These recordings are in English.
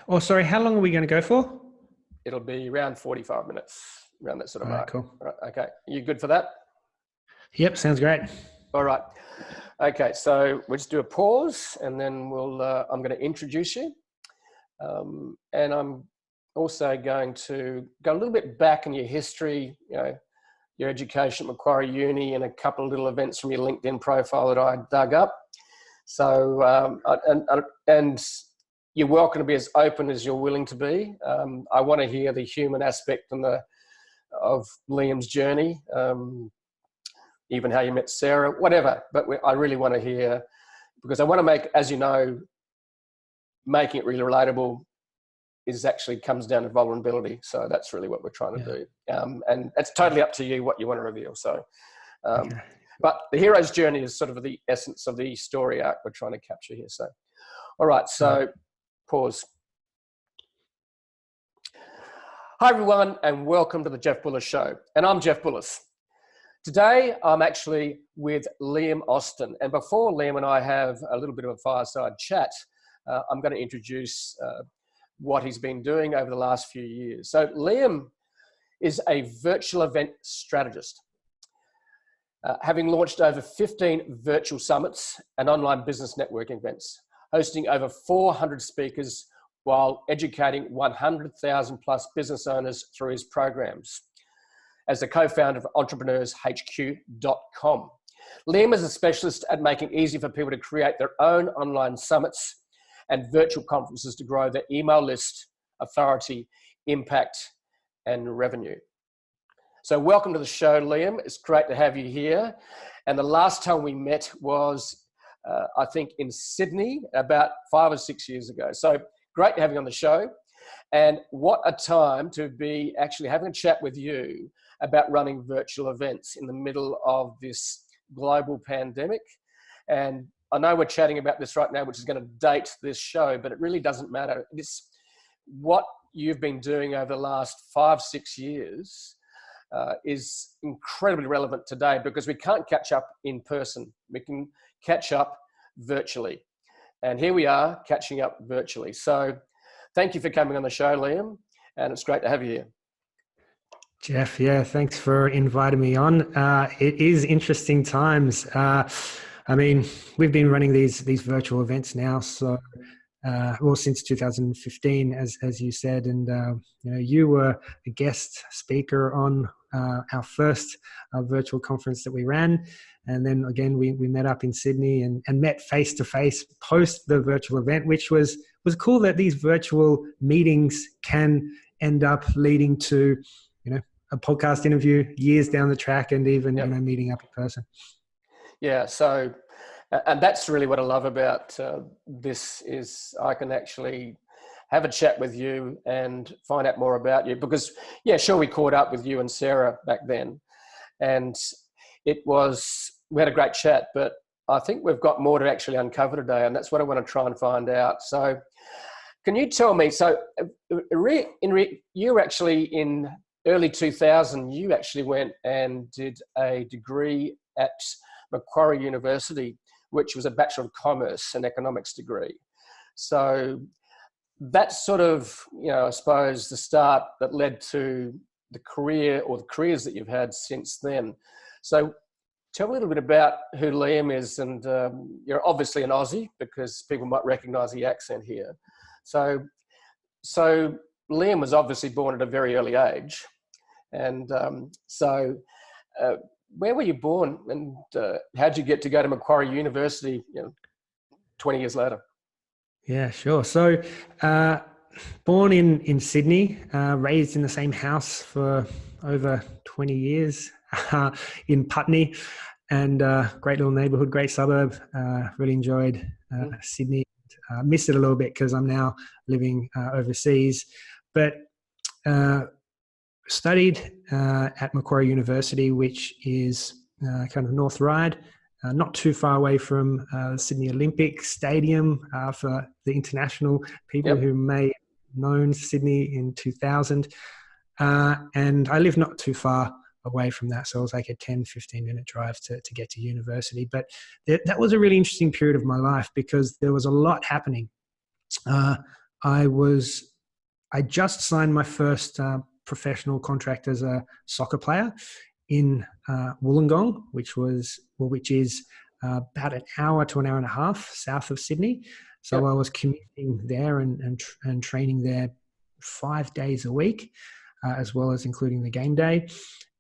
Oh, sorry, how long are we going to go for? It'll be around 45 minutes, around that sort of mark. Cool. Right, okay, you good for that? Yep, sounds great. All right. Okay, so we'll just do a pause, and then I'm going to introduce you, and I'm also going to go a little bit back in your history, your education at Macquarie Uni, and a couple of little events from your LinkedIn profile that I dug up. So, and you're welcome to be as open as you're willing to be. I want to hear the human aspect of Liam's journey, even how you met Sarah, whatever. But I really want to hear, because I want to make, as you know, making it really relatable actually comes down to vulnerability. So that's really what we're trying to do. And it's totally up to you what you want to reveal. So, Okay. but the hero's journey is sort of the essence of the story arc we're trying to capture here. So, all right. So pause. Hi, everyone, and welcome to the Jeff Bullis Show. And I'm Jeff Bullis. Today, I'm actually with Liam Austin. And before Liam and I have a little bit of a fireside chat, I'm going to introduce what he's been doing over the last few years. So Liam is a virtual event strategist, having launched over 15 virtual summits and online business networking events, hosting over 400 speakers while educating 100,000 plus business owners through his programs. As the co-founder of entrepreneurshq.com. Liam is a specialist at making it easy for people to create their own online summits and virtual conferences to grow their email list, authority, impact, and revenue. So welcome to the show, Liam. It's great to have you here. And the last time we met was, I think, in Sydney about 5 or 6 years ago. So great to have you on the show. And what a time to be actually having a chat with you about running virtual events in the middle of this global pandemic. And I know we're chatting about this right now, which is going to date this show, but it really doesn't matter. It's what you've been doing over the last 5, 6 years is incredibly relevant today, because we can't catch up in person. We can catch up virtually. And here we are catching up virtually. So thank you for coming on the show, Liam. And it's great to have you here. Jeff, yeah, thanks for inviting me on. It is interesting times. I mean, we've been running these virtual events now, so since 2015, as you said, and you were a guest speaker on our first virtual conference that we ran, and then again we met up in Sydney and met face to face post the virtual event, which was cool that these virtual meetings can end up leading to a podcast interview years down the track, and even meeting up in person. Yeah, so and that's really what I love about this is I can actually have a chat with you and find out more about you, because we caught up with you and Sarah back then, and we had a great chat, but I think we've got more to actually uncover today, and that's what I want to try and find out. So can you tell me, you were actually in early 2000, you actually went and did a degree at Macquarie University, which was a Bachelor of Commerce and Economics degree. So that's sort of, I suppose, the start that led to the career or the careers that you've had since then. So tell me a little bit about who Liam is, and you're obviously an Aussie, because people might recognise the accent here. So Liam was obviously born at a very early age. And where were you born, and how'd you get to go to Macquarie University 20 years later? Yeah, sure. So born in Sydney, raised in the same house for over 20 years in Putney, and great little neighbourhood, great suburb. Really enjoyed Sydney. Missed it a little bit because I'm now living overseas, but studied at Macquarie University, which is kind of North Ryde, not too far away from Sydney Olympic Stadium for the international people who may have known Sydney in 2000. And I live not too far away from that, so it was like a 10-15 minute drive to get to university. But that was a really interesting period of my life, because there was a lot happening. I just signed my first professional contract as a soccer player in Wollongong, which is about an hour to an hour and a half south of Sydney. So Yep. I was commuting there and training there 5 days a week, as well as including the game day.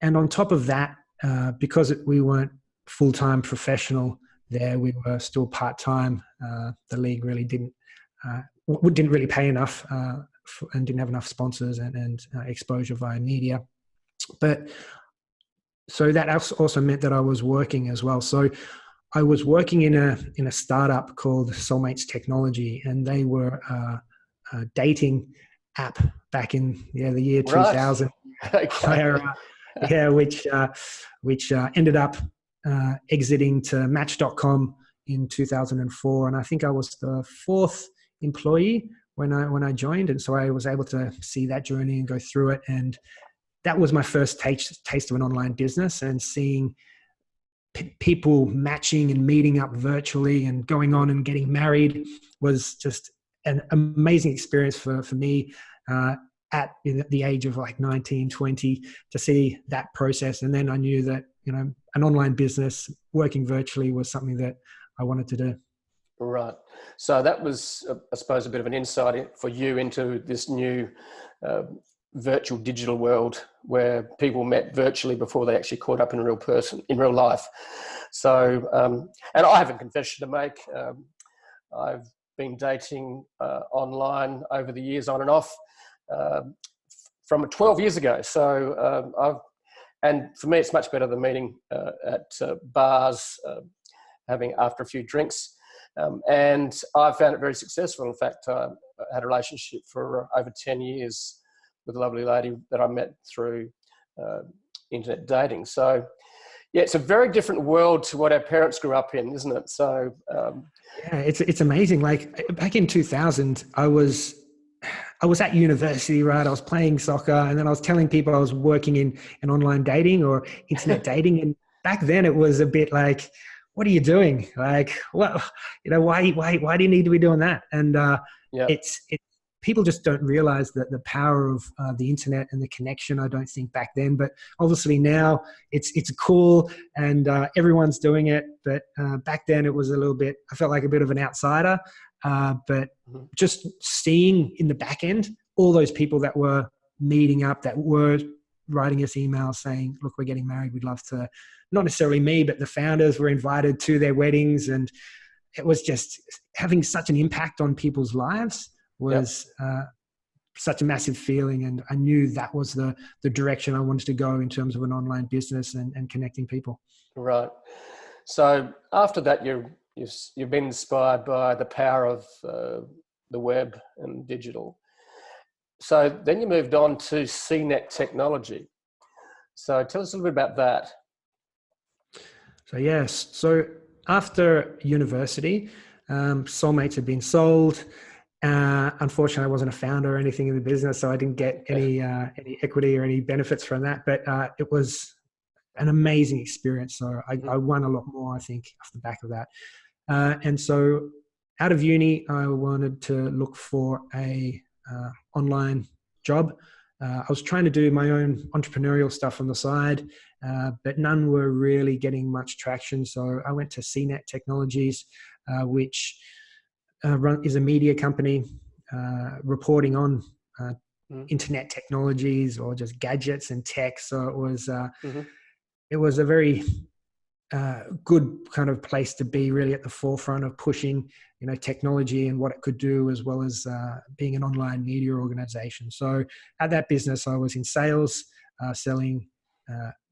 And on top of that, because we weren't full-time professional there, we were still part-time. The league really didn't really pay enough and didn't have enough sponsors and exposure via media. But so that also meant that I was working as well. So I was working in a startup called Soulmates Technology, and they were a dating app back in the year Right. 2000, Okay. where, which ended up exiting to Match.com in 2004, and I think I was the fourth employee when I joined, and so I was able to see that journey and go through it. And that was my first taste of an online business, and seeing people matching and meeting up virtually and going on and getting married was just an amazing experience for me at the age of like 19, 20, to see that process. And then I knew that, an online business working virtually was something that I wanted to do. Right. So that was, I suppose, a bit of an insight for you into this new virtual digital world where people met virtually before they actually caught up in real life. So, and I have a confession to make. I've been dating online over the years, on and off, from 12 years ago. So and for me, it's much better than meeting at bars, having after a few drinks. And I found it very successful. In fact, I had a relationship for over 10 years with a lovely lady that I met through internet dating. So, yeah, it's a very different world to what our parents grew up in, isn't it? So, yeah, it's amazing. Like back in 2000, I was at university, right? I was playing soccer, and then I was telling people I was working in online dating or internet dating. And back then it was a bit like, what are you doing? Like, what, why do you need to be doing that? And yeah, it's people just don't realize that the power of the internet and the connection. I don't think back then, but obviously now it's cool and everyone's doing it. But back then it was a little bit, I felt like a bit of an outsider. But just seeing in the back end all those people that were meeting up, that were writing us emails saying, look, we're getting married, we'd love to, not necessarily me, but the founders were invited to their weddings. And it was just having such an impact on people's lives was such a massive feeling. And I knew that was the direction I wanted to go in terms of an online business and connecting people. right. So after that, you've been inspired by the power of the web and digital. So then you moved on to CNET technology. So tell us a little bit about that. So yes, so after university, Soulmates had been sold. Unfortunately, I wasn't a founder or anything in the business, so I didn't get any equity or any benefits from that. But it was an amazing experience. So I won a lot more, I think, off the back of that. And so out of uni, I wanted to look for a online job. I was trying to do my own entrepreneurial stuff on the side, but none were really getting much traction. So I went to CNET Technologies, which is a media company reporting on internet technologies or just gadgets and tech. So it was a very good kind of place to be, really at the forefront of pushing, technology and what it could do, as well as being an online media organization. So at that business, I was in sales, selling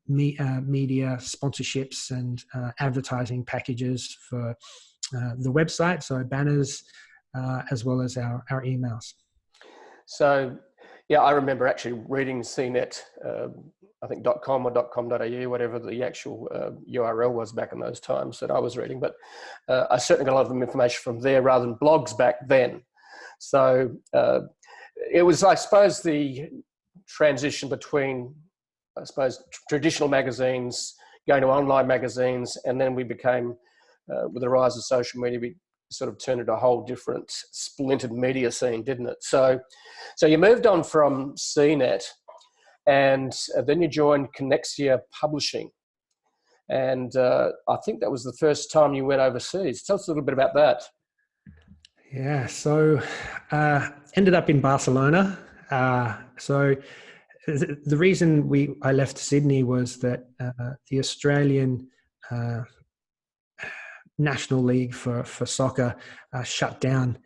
media sponsorships and advertising packages for the website, so banners, as well as our emails. So, yeah, I remember actually reading CNET, I think .com or .com.au, whatever the actual URL was back in those times that I was reading. But I certainly got a lot of information from there rather than blogs back then. So it was, I suppose, the transition between, traditional magazines going to online magazines, and then we became, with the rise of social media, we sort of turned into a whole different splintered media scene, didn't it? So you moved on from CNET, and then you joined Connexia Publishing. And I think that was the first time you went overseas. Tell us a little bit about that. Yeah, so ended up in Barcelona. So the reason I left Sydney was that the Australian National League for soccer shut down,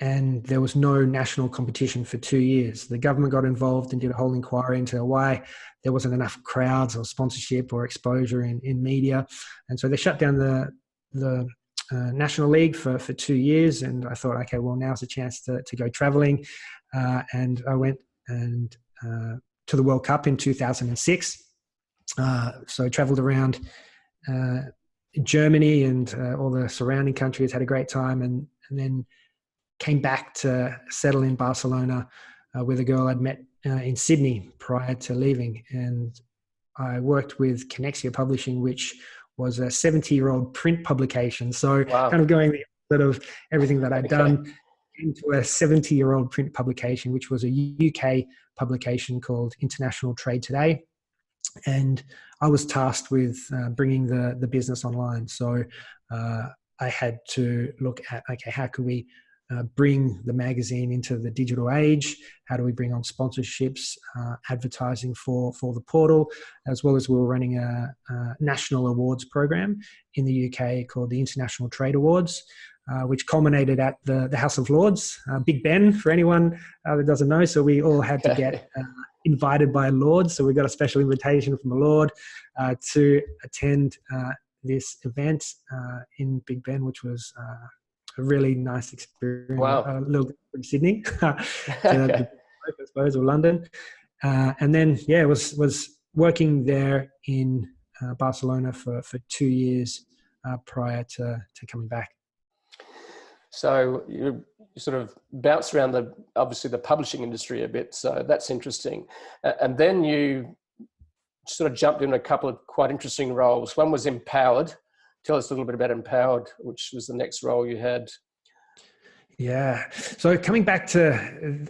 and there was no national competition for 2 years. The government got involved and did a whole inquiry into why there wasn't enough crowds or sponsorship or exposure in media. And so they shut down the National League for 2 years. And I thought, okay, well, now's a chance to go traveling. And I went to the World Cup in 2006. So I traveled around Germany and all the surrounding countries, had a great time, and then came back to settle in Barcelona with a girl I'd met in Sydney prior to leaving. And I worked with Connexia Publishing, which was a 70-year-old print publication. So Wow. kind of going the opposite of everything that I'd done into a 70-year-old print publication, which was a UK publication called International Trade Today. And I was tasked with bringing the business online. So I had to look at, okay, how can we bring the magazine into the digital age? How do we bring on sponsorships, advertising for the portal, as well as we were running a national awards program in the UK called the International Trade Awards, which culminated at the House of Lords, Big Ben, for anyone that doesn't know. So we all had to get invited by a Lord. So we got a special invitation from a Lord to attend this event in Big Ben, which was a really nice experience. Wow. A little bit from Sydney to I suppose, or London. And then, yeah, was working there in Barcelona for 2 years prior to coming back. So you sort of bounced around obviously the publishing industry a bit. So that's interesting. And then you sort of jumped in a couple of quite interesting roles. One was Empowered. Tell us a little bit about Empowered, which was the next role you had. Yeah. So coming back to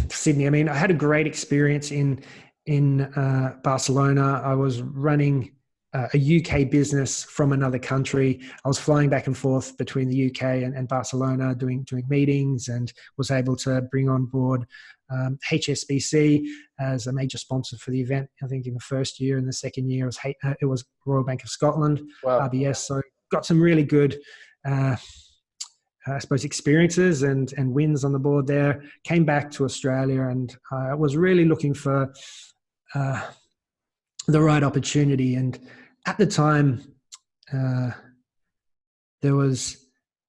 Sydney, I mean, I had a great experience in Barcelona. I was running a UK business from another country. I was flying back and forth between the UK and Barcelona, doing meetings, and was able to bring on board HSBC as a major sponsor for the event. I think in the first year, and the second year it was Royal Bank of Scotland, wow. RBS. So got some really good, I suppose, experiences and wins on the board there. Came back to Australia, and I was really looking for the right opportunity. And at the time, there was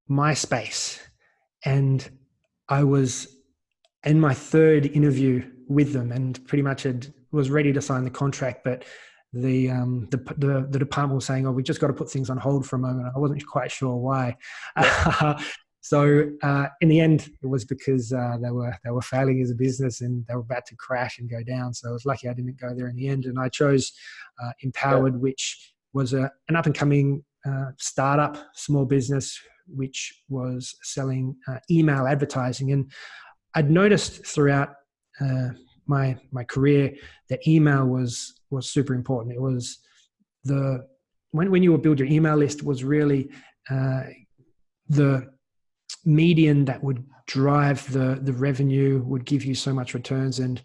MySpace, and I was in my third interview with them, and pretty much was ready to sign the contract, but the department was saying, "Oh, we just got to put things on hold for a moment." I wasn't quite sure why. Yeah. So in the end, it was because they were failing as a business and they were about to crash and go down. So I was lucky I didn't go there in the end, and I chose Empowered, which was an up and coming startup, small business, which was selling email advertising. And I'd noticed throughout my career that email was super important. It was when you would build your email list was really the median that would drive the revenue, would give you so much returns, and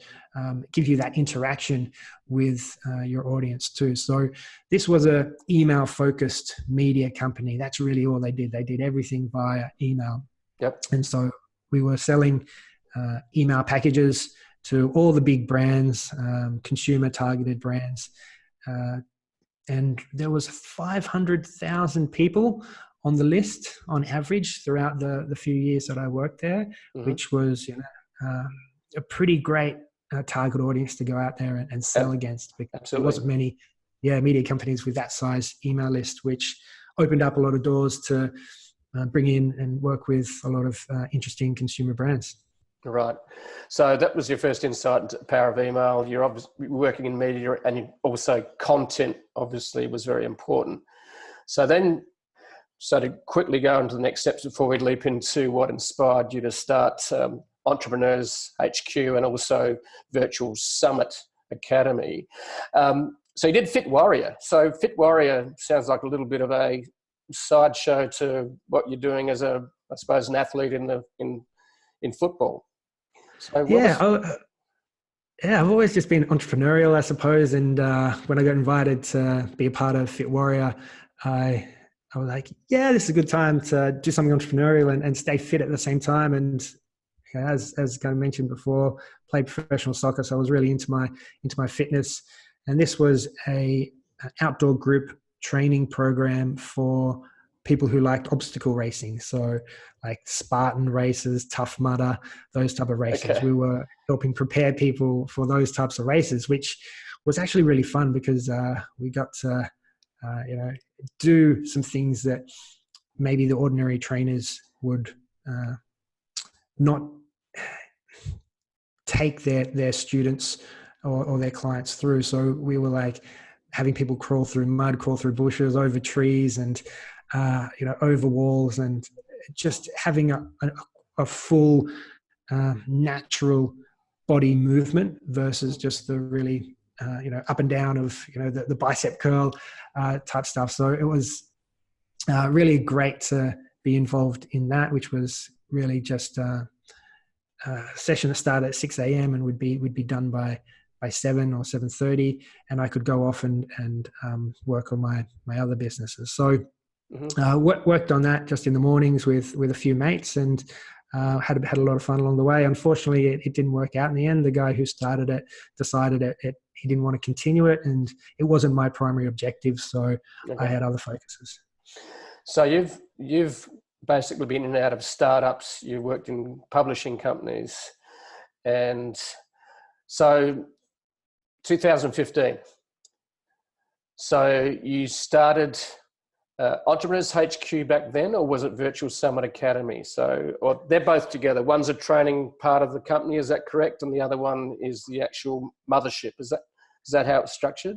give you that interaction with your audience too. So this was a email focused media company. That's really all they did. They did everything via email. Yep. And so we were selling email packages to all the big brands, consumer targeted brands. And there was 500,000 people on the list on average throughout the few years that I worked there, mm-hmm. which was a pretty great target audience to go out there and sell against, because Absolutely. there wasn't many media companies with that size email list, which opened up a lot of doors to bring in and work with a lot of interesting consumer brands. Right. So that was your first insight into the power of email. You're obviously working in media, and also content obviously was very important. So then So to quickly go into the next steps before we leap into what inspired you to start Entrepreneurs HQ and also Virtual Summit Academy. So you did Fit Warrior. So Fit Warrior sounds like a little bit of a sideshow to what you're doing as I suppose, an athlete in football. So I've always just been entrepreneurial, I suppose. And when I got invited to be a part of Fit Warrior, I was like, yeah, this is a good time to do something entrepreneurial and stay fit at the same time. And as kind of mentioned before, played professional soccer, so I was really into my fitness. And this was an outdoor group training program for people who liked obstacle racing. So like Spartan races, Tough Mudder, those type of races. Okay. We were helping prepare people for those types of races, which was actually really fun because we got to, do some things that maybe the ordinary trainers would not take their students or their clients through. So we were like having people crawl through mud, crawl through bushes, over trees, and over walls, and just having a full natural body movement versus just the really up and down of the bicep curl type stuff. So it was really great to be involved in that, which was really just a session that started at 6 a.m. and would be done by 7 or 7:30, and I could go off and work on my other businesses. So worked on that just in the mornings with a few mates, and had a lot of fun along the way. Unfortunately, it didn't work out in the end. The guy who started it decided he didn't want to continue it, and it wasn't my primary objective. So I had other focuses. So you've basically been in and out of startups. You worked in publishing companies, and so 2015. So you started Entrepreneurs HQ back then, or was it Virtual Summit Academy? So, or they're both together. One's a training part of the company, is that correct? And the other one is the actual mothership. Is that how it's structured?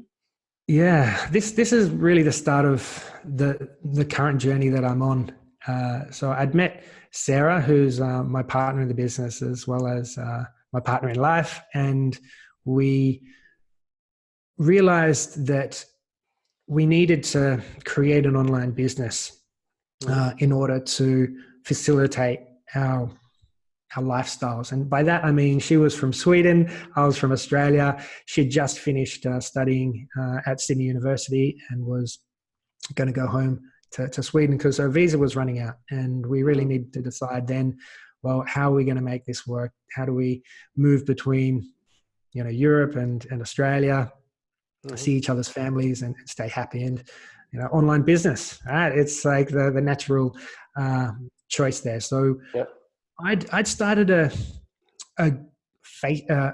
Yeah, this is really the start of the current journey that I'm on. So I'd met Sarah, who's my partner in the business as well as my partner in life, and we realized that we needed to create an online business in order to facilitate our lifestyles. And by that, I mean, she was from Sweden, I was from Australia. She'd just finished studying at Sydney University and was going to go home to Sweden because her visa was running out. And we really needed to decide then, well, how are we going to make this work? How do we move between, Europe and Australia, see each other's families and stay happy? And, online business, right? It's like the natural choice there. So I'd started a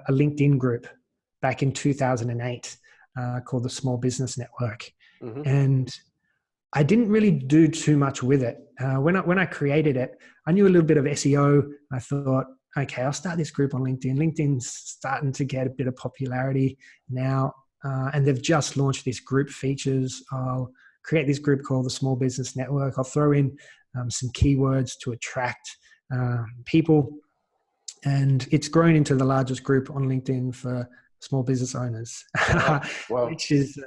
LinkedIn group back in 2008 called the Small Business Network, and I didn't really do too much with it. When I created it, I knew a little bit of SEO. I thought, okay, I'll start this group on LinkedIn. LinkedIn's starting to get a bit of popularity now, and they've just launched this group features. I'll create this group called the Small Business Network. I'll throw in some keywords to attract people, and it's grown into the largest group on LinkedIn for small business owners. Wow. Which is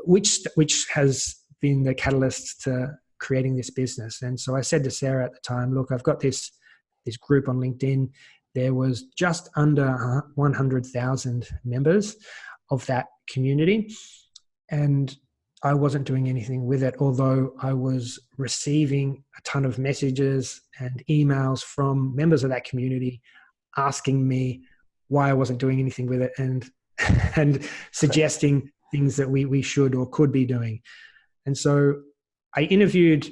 which has been the catalyst to creating this business. And so I said to Sarah at the time, look, I've got this group on LinkedIn. There was just under 100,000 members of that community, and I wasn't doing anything with it, although I was receiving a ton of messages and emails from members of that community asking me why I wasn't doing anything with it and suggesting things that we should or could be doing. And so I interviewed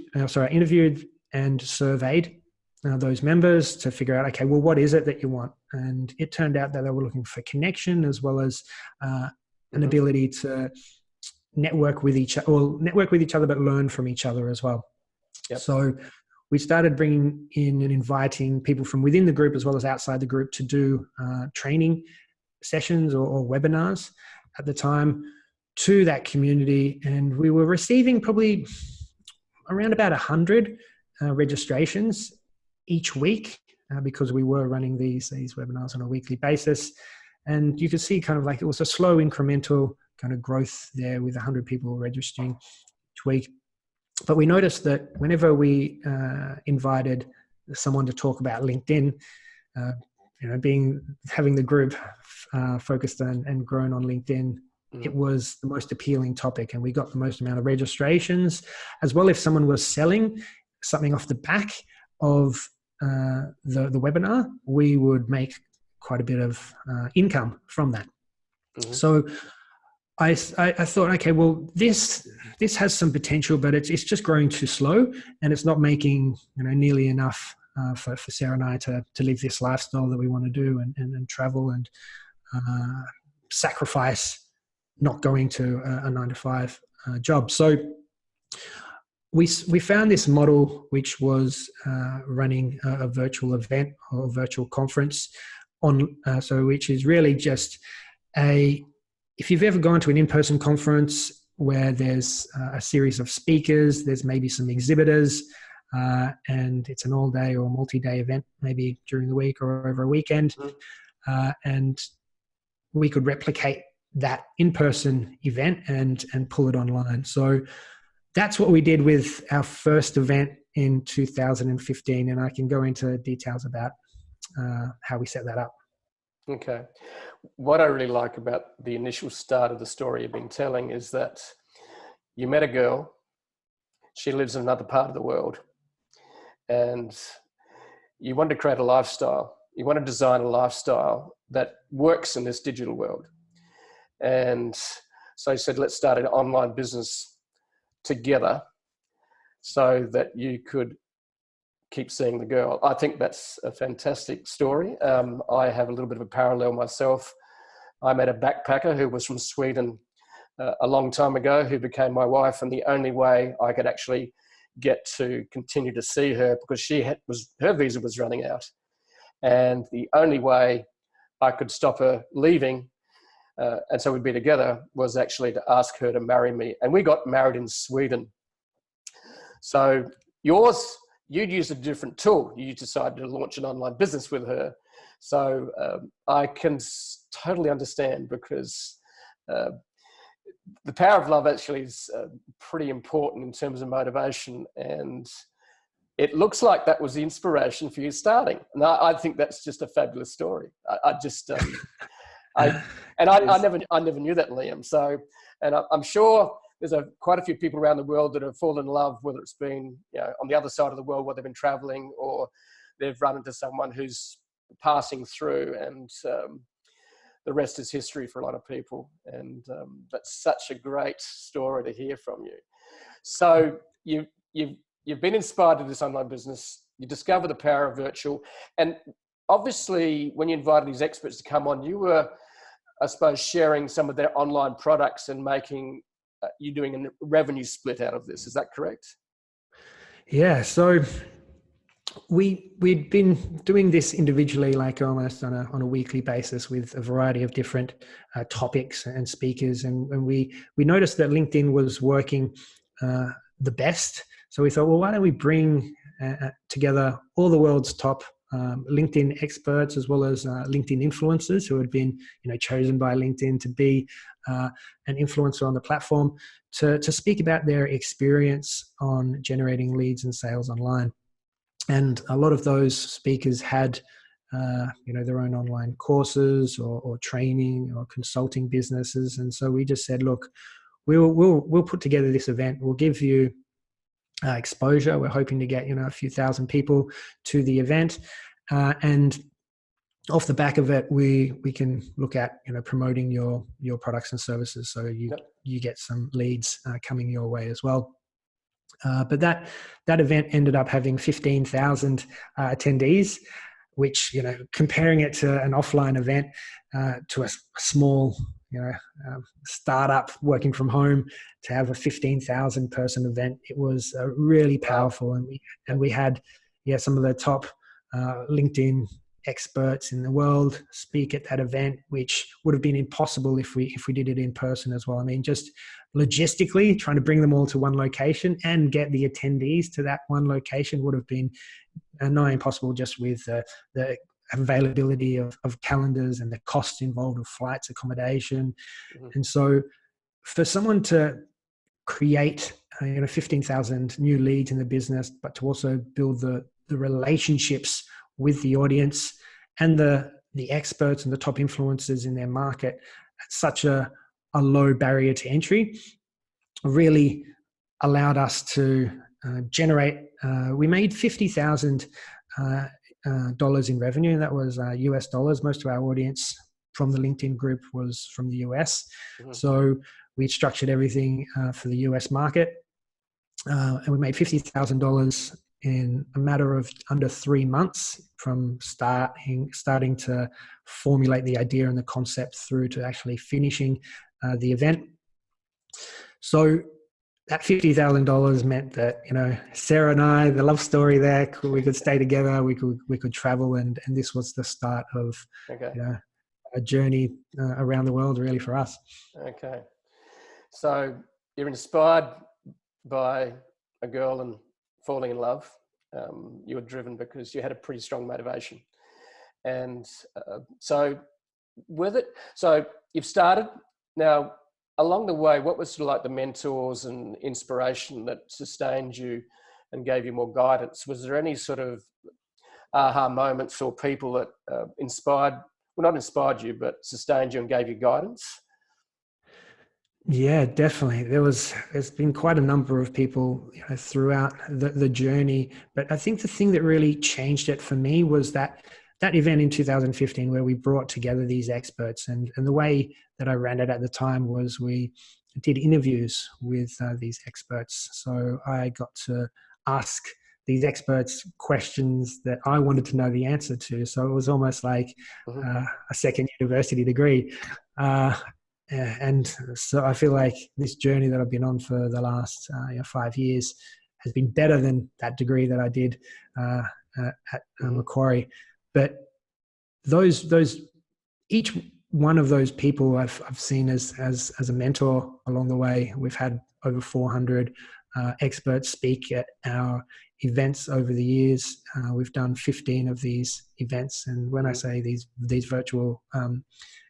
and surveyed those members to figure out, okay, well, what is it that you want? And it turned out that they were looking for connection as well as an ability to network with each other, but learn from each other as well. Yep. So we started bringing in and inviting people from within the group as well as outside the group to do training sessions or webinars at the time to that community. And we were receiving probably around about 100 registrations each week because we were running these webinars on a weekly basis. And you could see kind of like it was a slow incremental kind of growth there with 100 people registering each week. But we noticed that whenever we invited someone to talk about LinkedIn, having the group focused on and grown on LinkedIn, it was the most appealing topic, and we got the most amount of registrations as well. If someone was selling something off the back of the webinar, we would make quite a bit of income from that. Mm-hmm. So I thought, okay, well, this has some potential, but it's just growing too slow, and it's not making nearly enough for Sarah and I to live this lifestyle that we want to do and travel and sacrifice not going to a 9-to-5 job. So we found this model, which was running a virtual event or virtual conference which is really just if you've ever gone to an in-person conference where there's a series of speakers, there's maybe some exhibitors, and it's an all-day or multi-day event, maybe during the week or over a weekend, and we could replicate that in-person event and pull it online. So that's what we did with our first event in 2015, and I can go into details about how we set that up. Okay. What I really like about the initial start of the story you've been telling is that you met a girl, she lives in another part of the world, and you want to create a lifestyle. You want to design a lifestyle that works in this digital world. And so you said, let's start an online business together so that you could keep seeing the girl. I think that's a fantastic story. I have a little bit of a parallel myself. I met a backpacker who was from Sweden a long time ago, who became my wife, and the only way I could actually get to continue to see her, because her visa was running out, and the only way I could stop her leaving, and so we'd be together, was actually to ask her to marry me. And we got married in Sweden. So you'd used a different tool. You decided to launch an online business with her. So I can totally understand, because the power of love actually is pretty important in terms of motivation. And it looks like that was the inspiration for you starting. And I think that's just a fabulous story. I never knew that, Liam. So, and I'm sure there's quite a few people around the world that have fallen in love, whether it's been on the other side of the world where they've been traveling, or they've run into someone who's passing through, and the rest is history for a lot of people. And that's such a great story to hear from you. So you've been inspired to this online business. You discover the power of virtual, and obviously when you invited these experts to come on, you were, I suppose, sharing some of their online products and making you doing a revenue split out of this. Is that correct? Yeah. So we'd been doing this individually, like almost on a weekly basis, with a variety of different topics and speakers. And we noticed that LinkedIn was working the best. So we thought, well, why don't we bring together all the world's top LinkedIn experts, as well as LinkedIn influencers who had been chosen by LinkedIn to be an influencer on the platform, to speak about their experience on generating leads and sales online. And a lot of those speakers had their own online courses or training or consulting businesses. And so we just said, look, we'll put together this event. We'll give you exposure. We're hoping to get a few thousand people to the event, and off the back of it, we can look at promoting your products and services, so you get some leads coming your way as well. But that event ended up having 15,000 attendees, which comparing it to an offline event, to a small startup working from home, to have a 15,000 person event, it was really powerful. And we had some of the top LinkedIn experts in the world speak at that event, which would have been impossible if we did it in person as well. I mean, just logistically trying to bring them all to one location and get the attendees to that one location would have been nigh impossible, just with the availability of calendars and the costs involved of flights, accommodation. Mm-hmm. And so for someone to create 15,000 new leads in the business, but to also build the relationships with the audience and the experts and the top influencers in their market at such a low barrier to entry really allowed us to generate. We made $50,000 in revenue, and that was US dollars. Most of our audience from the LinkedIn group was from the US. Mm-hmm. So we structured everything for the US market, and we made $50,000 in a matter of under 3 months from starting to formulate the idea and the concept through to actually finishing the event. So that $50,000 meant that, Sarah and I, the love story there, we could stay together, we could travel, and this was the start of a journey around the world, really, for us. Okay. So you're inspired by a girl and falling in love. You were driven because you had a pretty strong motivation. And so you've started. Now, along the way, what was sort of like the mentors and inspiration that sustained you and gave you more guidance? Was there any sort of aha moments or people that not inspired you, but sustained you and gave you guidance? Yeah, definitely. There's been quite a number of people throughout the journey, but I think the thing that really changed it for me was that event in 2015 where we brought together these experts, and the way that I ran it at the time was we did interviews with these experts. So I got to ask these experts questions that I wanted to know the answer to. So it was almost like a second university degree. And so I feel like this journey that I've been on for the last 5 years has been better than that degree that I did at Macquarie. But each one of those people I've seen as a mentor along the way. We've had over 400 experts speak at our events over the years. We've done 15 of these events, and when I say these virtual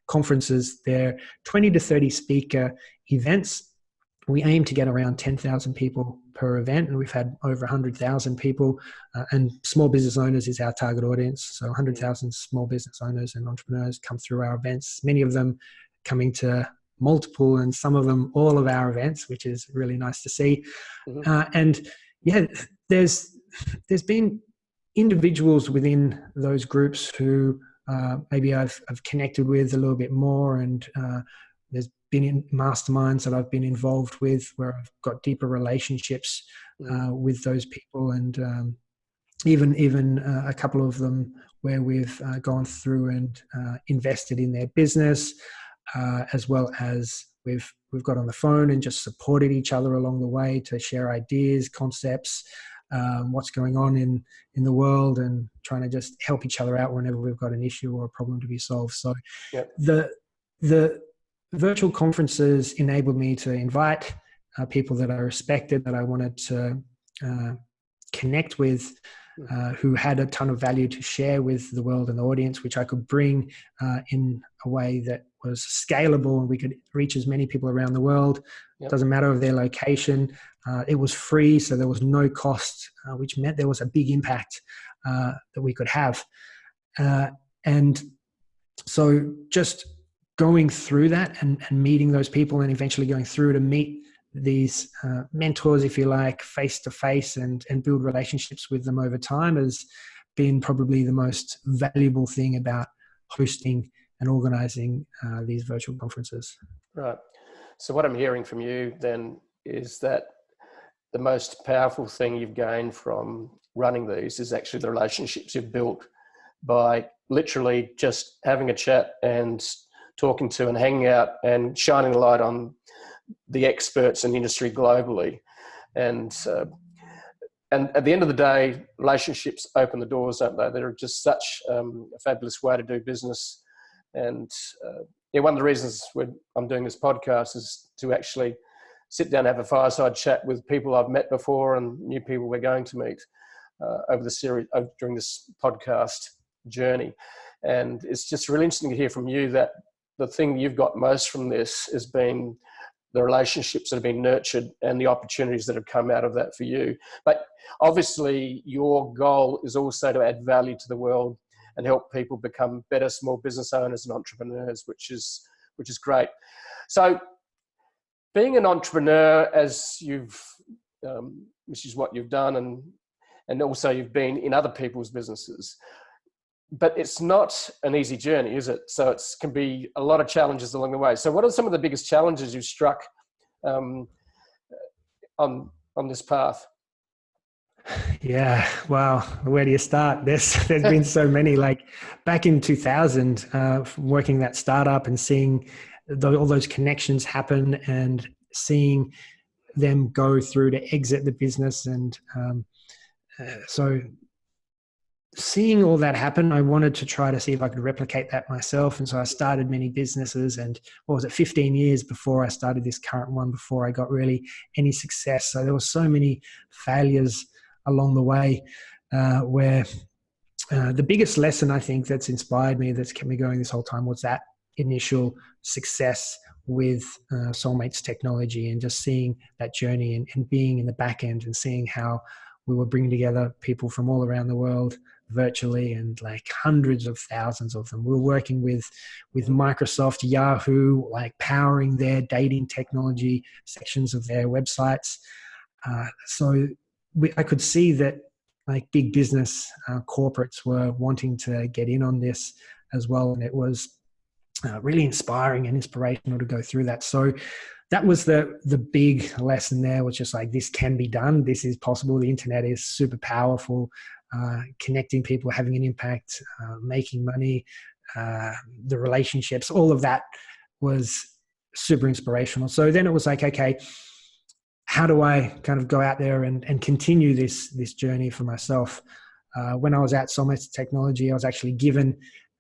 conferences, they're 20 to 30 speaker events. We aim to get around 10,000 people per event, and we've had over 100,000 people, and small business owners is our target audience. So 100,000 small business owners and entrepreneurs come through our events, many of them coming to multiple and some of them all of our events, which is really nice to see. And yeah, there's been individuals within those groups who maybe I've connected with a little bit more, and there's been in masterminds that I've been involved with where I've got deeper relationships with those people, and even a couple of them where we've gone through and invested in their business, as well as we've got on the phone and just supported each other along the way to share ideas, concepts, what's going on in the world, and trying to just help each other out whenever we've got an issue or a problem to be solved. So the virtual conferences enabled me to invite people that I respected, that I wanted to connect with, who had a ton of value to share with the world and the audience, which I could bring in a way that was scalable and we could reach as many people around the world. Doesn't matter of their location. It was free, so there was no cost, which meant there was a big impact that we could have. And so just going through that and meeting those people, and eventually going through to meet these mentors, if you like, face to face, and build relationships with them over time, has been probably the most valuable thing about hosting and organizing these virtual conferences. Right. So what I'm hearing from you then is that the most powerful thing you've gained from running these is actually the relationships you've built by literally just having a chat and talking to and hanging out and shining a light on the experts in the industry globally. And and at the end of the day, relationships open the doors, don't they? They're just such a fabulous way to do business. And yeah, one of the reasons I'm doing this podcast is to actually sit down and have a fireside chat with people I've met before and new people we're going to meet over the series, during this podcast journey. And it's just really interesting to hear from you that the thing you've got most from this has been the relationships that have been nurtured and the opportunities that have come out of that for you. But obviously your goal is also to add value to the world and help people become better small business owners and entrepreneurs, which is great. So being an entrepreneur, as which is what you've done, and also you've been in other people's businesses, but it's not an easy journey, is it? So it can be a lot of challenges along the way. So what are some of the biggest challenges you've struck on this path? Yeah, wow. Where do you start? There's been so many. Like back in 2000, working that startup and seeing all those connections happen and seeing them go through to exit the business, and so seeing all that happen, I wanted to try to see if I could replicate that myself. And so I started many businesses, and 15 years before I started this current one, before I got really any success. So there were so many failures along the way, where the biggest lesson I think that's inspired me, that's kept me going this whole time, was that initial success with Soulmates Technology, and just seeing that journey and being in the back end and seeing how we were bringing together people from all around the world virtually, and like hundreds of thousands of them. We were working with Microsoft, Yahoo, like powering their dating technology sections of their websites. So I could see that like big business corporates were wanting to get in on this as well. And it was really inspiring and inspirational to go through that. So that was the big lesson there, was just like, this can be done. This is possible. The internet is super powerful, connecting people, having an impact, making money, the relationships, all of that was super inspirational. So then it was like, okay, how do I kind of go out there and continue this journey for myself? When I was at Soulmates Technology, I was actually given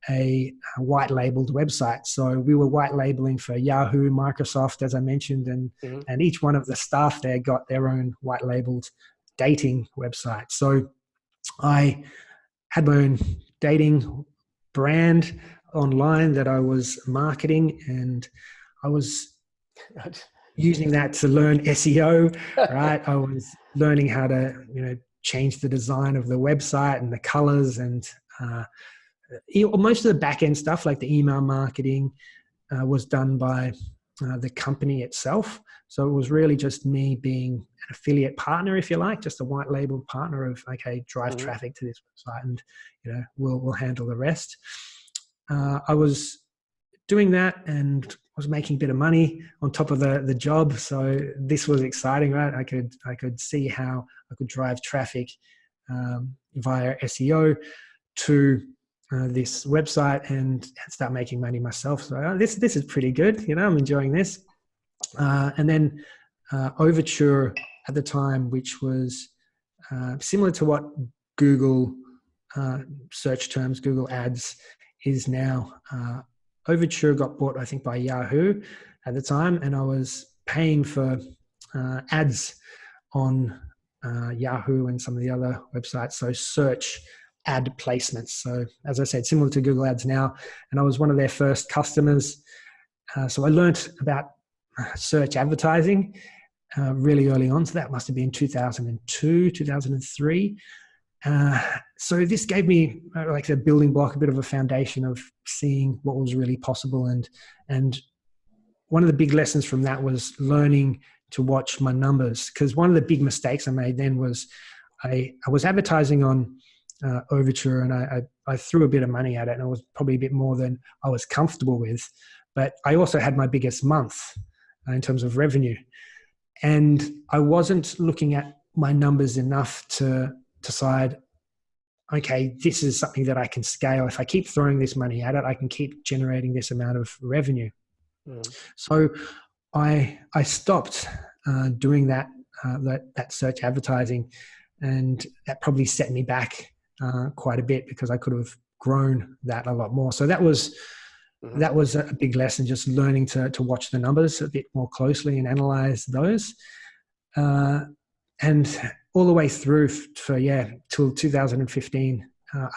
a white labeled website. So we were white labeling for Yahoo, Microsoft, as I mentioned, and each one of the staff there got their own white labeled dating website. So I had my own dating brand online that I was marketing, and I was using that to learn SEO, right? I was learning how to, change the design of the website and the colors, and most of the back end stuff, like the email marketing, was done by the company itself. So it was really just me being an affiliate partner, if you like, just a white labeled partner of, okay, drive traffic to this website, and we'll handle the rest. I was doing that and was making a bit of money on top of the job. So this was exciting, right? I could see how I could drive traffic via SEO to this website and start making money myself. So this is pretty good. I'm enjoying this. And then Overture at the time, which was similar to what Google search terms, Google Ads is now. Overture got bought, I think, by Yahoo at the time, and I was paying for ads on Yahoo and some of the other websites. So search ad placements. So as I said, similar to Google Ads now, and I was one of their first customers. So I learned about search advertising really early on. So that must have been 2002, 2003. So this gave me, like a building block, a bit of a foundation of seeing what was really possible. And one of the big lessons from that was learning to watch my numbers, because one of the big mistakes I made then was I was advertising on Overture, and I threw a bit of money at it, and it was probably a bit more than I was comfortable with. But I also had my biggest month in terms of revenue, and I wasn't looking at my numbers enough to decide, okay, this is something that I can scale. If I keep throwing this money at it, I can keep generating this amount of revenue. So I stopped doing that search advertising. and that probably set me back quite a bit, because I could have grown that a lot more. So that was a big lesson, just learning to watch the numbers a bit more closely and analyze those. And all the way through till 2015,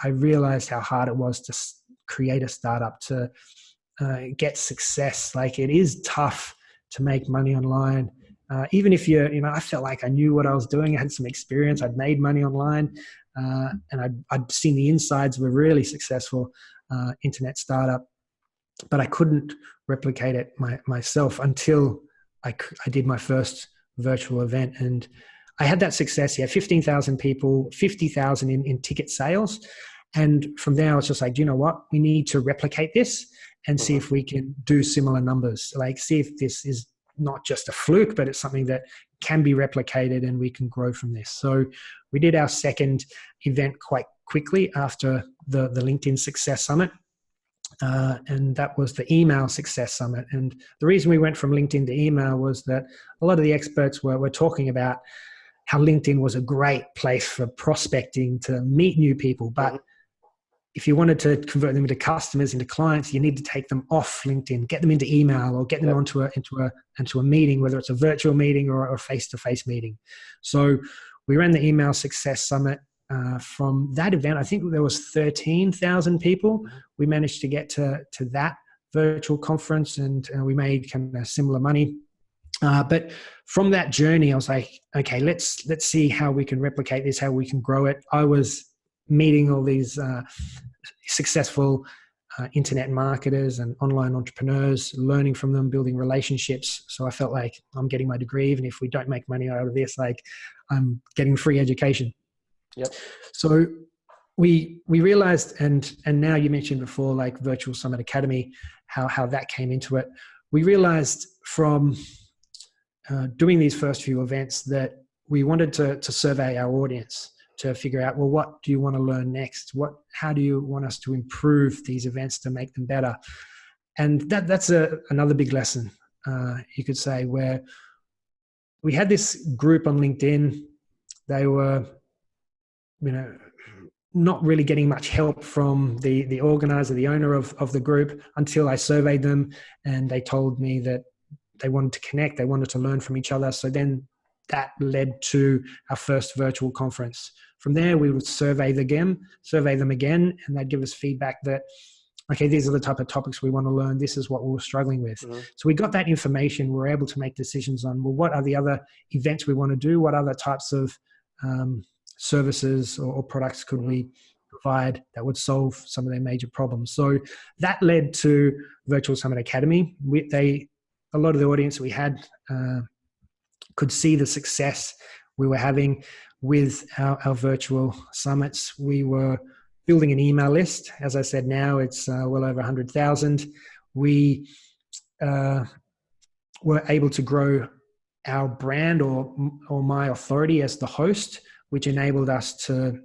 I realized how hard it was to create a startup, to get success. Like, it is tough to make money online. Even if I felt like I knew what I was doing. I had some experience. I'd made money online, and I'd seen the insides of a really successful internet startup, but I couldn't replicate it myself until I did my first virtual event. And I had that success. 15,000 people, 50,000 in ticket sales. And from there, I was just like, you know what? We need to replicate this and see if we can do similar numbers. Like, see if this is not just a fluke, but it's something that can be replicated and we can grow from this. So we did our second event quite quickly after the LinkedIn Success Summit. And that was the Email Success Summit. And the reason we went from LinkedIn to email was that a lot of the experts were talking about how LinkedIn was a great place for prospecting, to meet new people. But if you wanted to convert them into customers, into clients, you need to take them off LinkedIn, get them into email, or get them into a meeting, whether it's a virtual meeting or a face-to-face meeting. So we ran the Email Success Summit. From that event, I think there was 13,000 people. We managed to get to that virtual conference, and we made kind of similar money. But from that journey, I was like, okay, let's see how we can replicate this, how we can grow it. I was meeting all these successful internet marketers and online entrepreneurs, learning from them, building relationships. So I felt like I'm getting my degree, even if we don't make money out of this, like, I'm getting free education. Yep. So we realized, and now you mentioned before, like Virtual Summit Academy, how that came into it. We realized from doing these first few events that we wanted to survey our audience, to figure out, well, what do you want to learn next? How do you want us to improve these events to make them better? And that's another big lesson, you could say, where we had this group on LinkedIn. They were, not really getting much help from the organizer, the owner of the group, until I surveyed them, and they told me that they wanted to connect, they wanted to learn from each other. So then that led to our first virtual conference. From there, we would survey them again, and they'd give us feedback that, okay, these are the type of topics we want to learn. This is what we were struggling with. So we got that information. We were able to make decisions on, well, what are the other events we want to do? What other types of services or products could we provide that would solve some of their major problems? So that led to Virtual Summit Academy. A lot of the audience we had could see the success we were having with our virtual summits. We were building an email list. As I said, now it's well over 100,000. We were able to grow our brand or my authority as the host, which enabled us to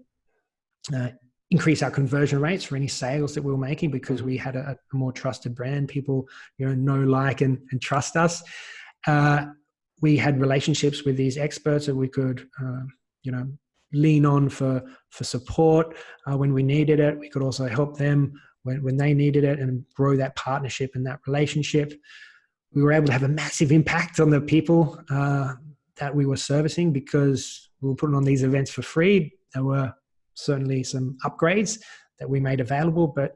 increase our conversion rates for any sales that we were making, because we had a more trusted brand. People, know, like, and trust us. We had relationships with these experts that we could, lean on for support when we needed it. We could also help them when they needed it, and grow that partnership and that relationship. We were able to have a massive impact on the people that we were servicing, because we were putting on these events for free. There were certainly some upgrades that we made available, but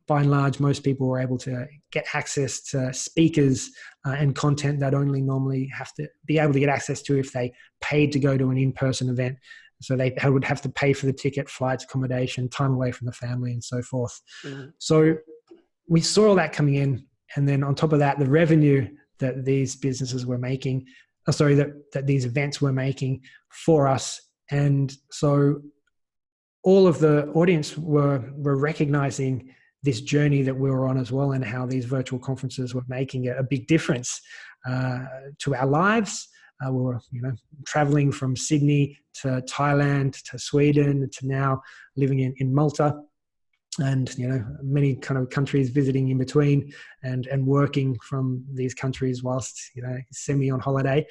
by and large, most people were able to get access to speakers and content that only normally have to be able to get access to if they paid to go to an in-person event. So they would have to pay for the ticket, flights, accommodation, time away from the family, and so forth. So we saw all that coming in. And then on top of that, the revenue that these businesses were making, that these events were making for us. And so all of the audience were recognizing this journey that we were on as well, and how these virtual conferences were making a big difference to our lives. We were, traveling from Sydney to Thailand to Sweden to now living in Malta, and many kind of countries visiting in between, and working from these countries whilst semi on holiday.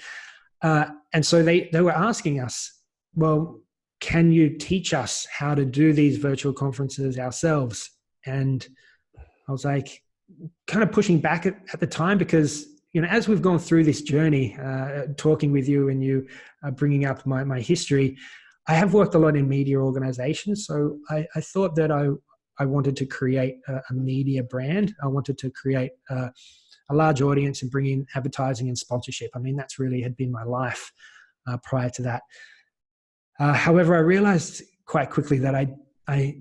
And so they were asking us, well, can you teach us how to do these virtual conferences ourselves? And I was like, kind of pushing back at the time, because as we've gone through this journey, talking with you and you bringing up my history, I have worked a lot in media organizations. So I thought that I wanted to create a media brand. I wanted to create a large audience and bring in advertising and sponsorship. I mean, that's really had been my life prior to that. However, I realized quite quickly that I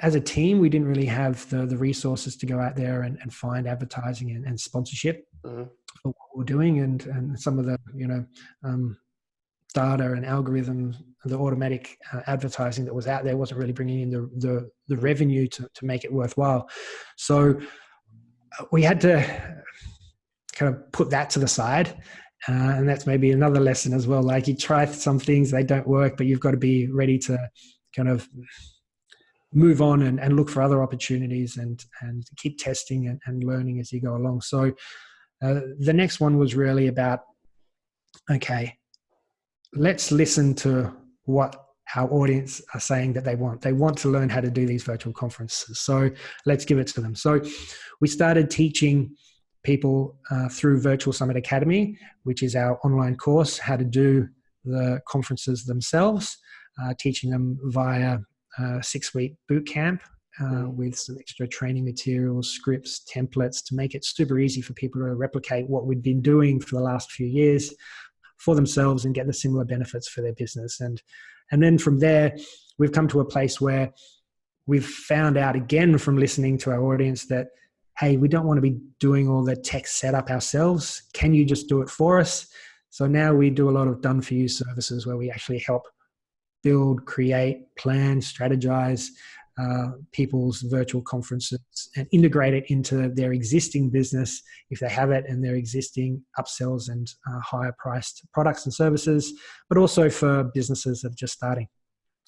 as a team, we didn't really have the resources to go out there and find advertising and sponsorship for what we're doing, and some of the data and algorithms, the automatic advertising that was out there wasn't really bringing in the revenue to make it worthwhile. So we had to kind of put that to the side. And that's maybe another lesson as well. Like, you try some things, they don't work, but you've got to be ready to kind of move on and look for other opportunities and keep testing and learning as you go along. So the next one was really about, okay, let's listen to what our audience are saying that they want. They want to learn how to do these virtual conferences. So let's give it to them. So we started teaching people through Virtual Summit Academy, which is our online course, how to do the conferences themselves, teaching them via a 6-week boot camp with some extra training materials, scripts, templates, to make it super easy for people to replicate what we've been doing for the last few years for themselves and get the similar benefits for their business. And then from there, we've come to a place where we've found out, again from listening to our audience, that, hey, we don't want to be doing all the tech setup ourselves. Can you just do it for us? So now we do a lot of done-for-you services where we actually help build, create, plan, strategize people's virtual conferences and integrate it into their existing business if they have it, and their existing upsells and higher priced products and services, but also for businesses that are just starting.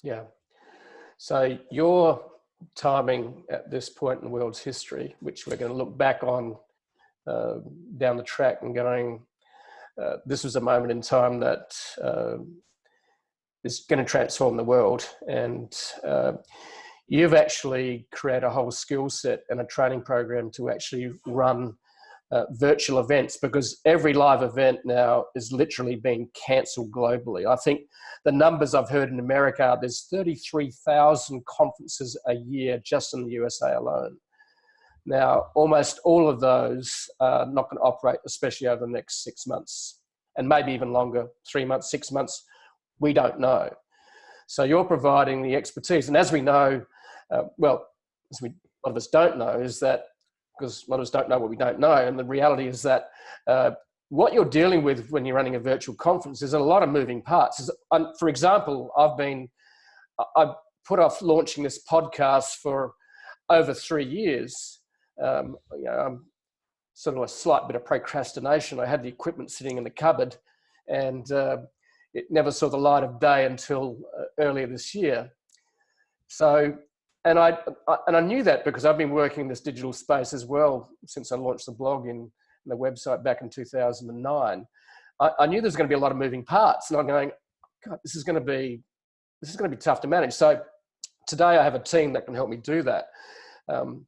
Yeah. So your timing at this point in the world's history, which we're going to look back on down the track and going, this was a moment in time that is going to transform the world. And you've actually created a whole skill set and a training program to actually run virtual events, because every live event now is literally being cancelled globally. I think the numbers I've heard in America, there's 33,000 conferences a year just in the USA alone. Now, almost all of those are not going to operate, especially over the next 6 months, and maybe even longer, 3 months, 6 months, we don't know. So you're providing the expertise. And as we know, a lot of us don't know, is that, because a lot of us don't know what we don't know. And the reality is that what you're dealing with when you're running a virtual conference is a lot of moving parts. For example, I've put off launching this podcast for over 3 years. I'm sort of a slight bit of procrastination. I had the equipment sitting in the cupboard, and it never saw the light of day until earlier this year. So, and I knew that because I've been working in this digital space as well since I launched the blog and the website back in 2009. I knew there's going to be a lot of moving parts, and I'm going, God, this is going to be tough to manage. So today I have a team that can help me do that. And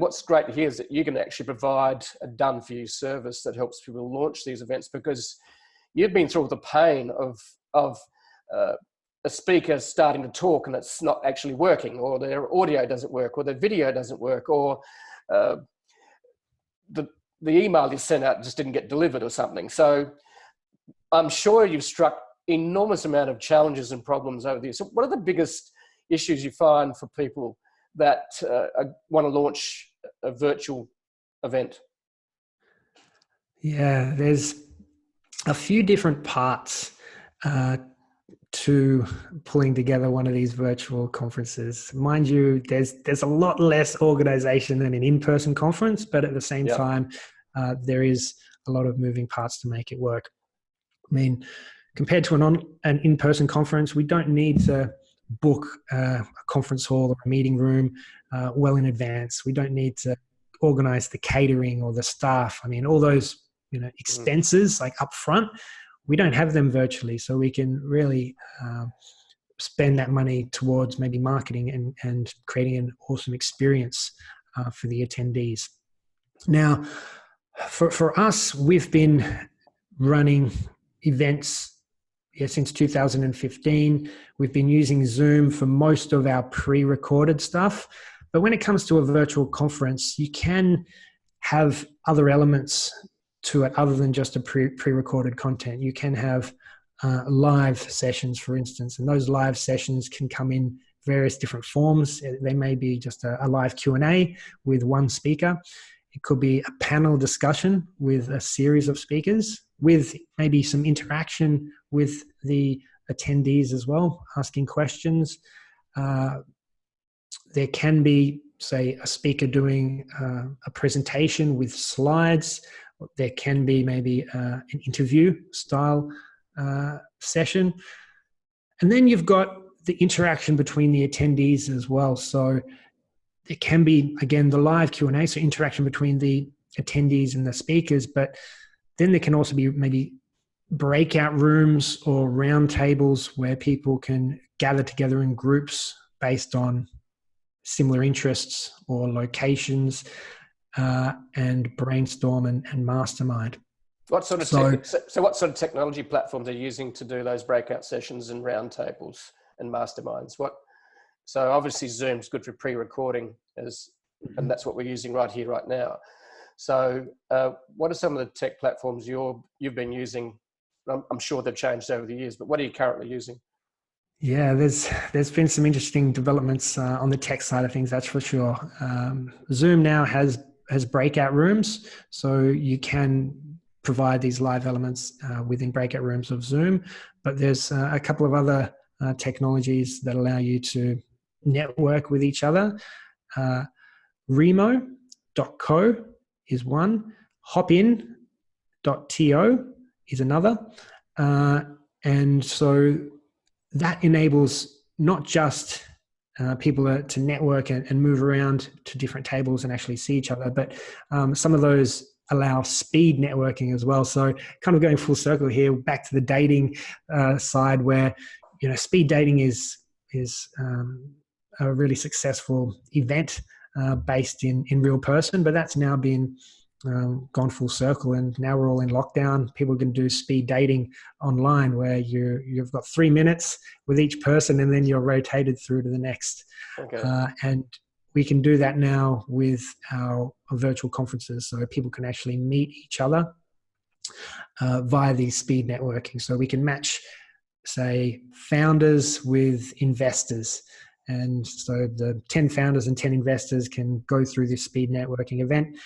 what's great to hear is that you can actually provide a done-for-you service that helps people launch these events, because you've been through the pain of a speaker starting to talk and it's not actually working, or their audio doesn't work, or their video doesn't work, or the email you sent out just didn't get delivered or something. So I'm sure you've struck enormous amount of challenges and problems over the years. So what are the biggest issues you find for people that want to launch a virtual event? Yeah, there's a few different parts to pulling together one of these virtual conferences. Mind you, there's a lot less organization than an in-person conference, but at the same time, there is a lot of moving parts to make it work. I mean, compared to an in-person conference, we don't need to book a conference hall or a meeting room well in advance. We don't need to organize the catering or the staff. I mean, all those expenses like upfront, we don't have them virtually, so we can really spend that money towards maybe marketing and creating an awesome experience for the attendees. Now, for us, we've been running events since 2015. We've been using Zoom for most of our pre-recorded stuff. But when it comes to a virtual conference, you can have other elements to it other than just a pre-recorded content. You can have live sessions, for instance, and those live sessions can come in various different forms. They may be just a live Q&A with one speaker. It could be a panel discussion with a series of speakers, with maybe some interaction with the attendees as well, asking questions. There can be, say, a speaker doing a presentation with slides. There can be maybe an interview style session. And then you've got the interaction between the attendees as well. So it can be, again, the live Q&A, so interaction between the attendees and the speakers, but then there can also be maybe breakout rooms or round tables where people can gather together in groups based on similar interests or locations and brainstorm and mastermind. What sort of technology platforms are you using to do those breakout sessions and roundtables and masterminds? So obviously Zoom's good for pre-recording, and that's what we're using right here, right now. So what are some of the tech platforms you've been using? I'm sure they've changed over the years, but what are you currently using? Yeah, there's been some interesting developments on the tech side of things, that's for sure. Zoom now has breakout rooms, so you can provide these live elements within breakout rooms of Zoom, but there's a couple of other technologies that allow you to network with each other. Remo.co is one. Hopin.to is another. And so that enables not just people to network and move around to different tables and actually see each other, but some of those allow speed networking as well. So kind of going full circle here, back to the dating side, where speed dating is a really successful event based in real person, but that's now been gone full circle, and now we're all in lockdown. People can do speed dating online where you've got 3 minutes with each person and then you're rotated through to the next. Okay. And we can do that now with our virtual conferences, so people can actually meet each other via these speed networking. So we can match, say, founders with investors. And so the 10 founders and 10 investors can go through this speed networking event,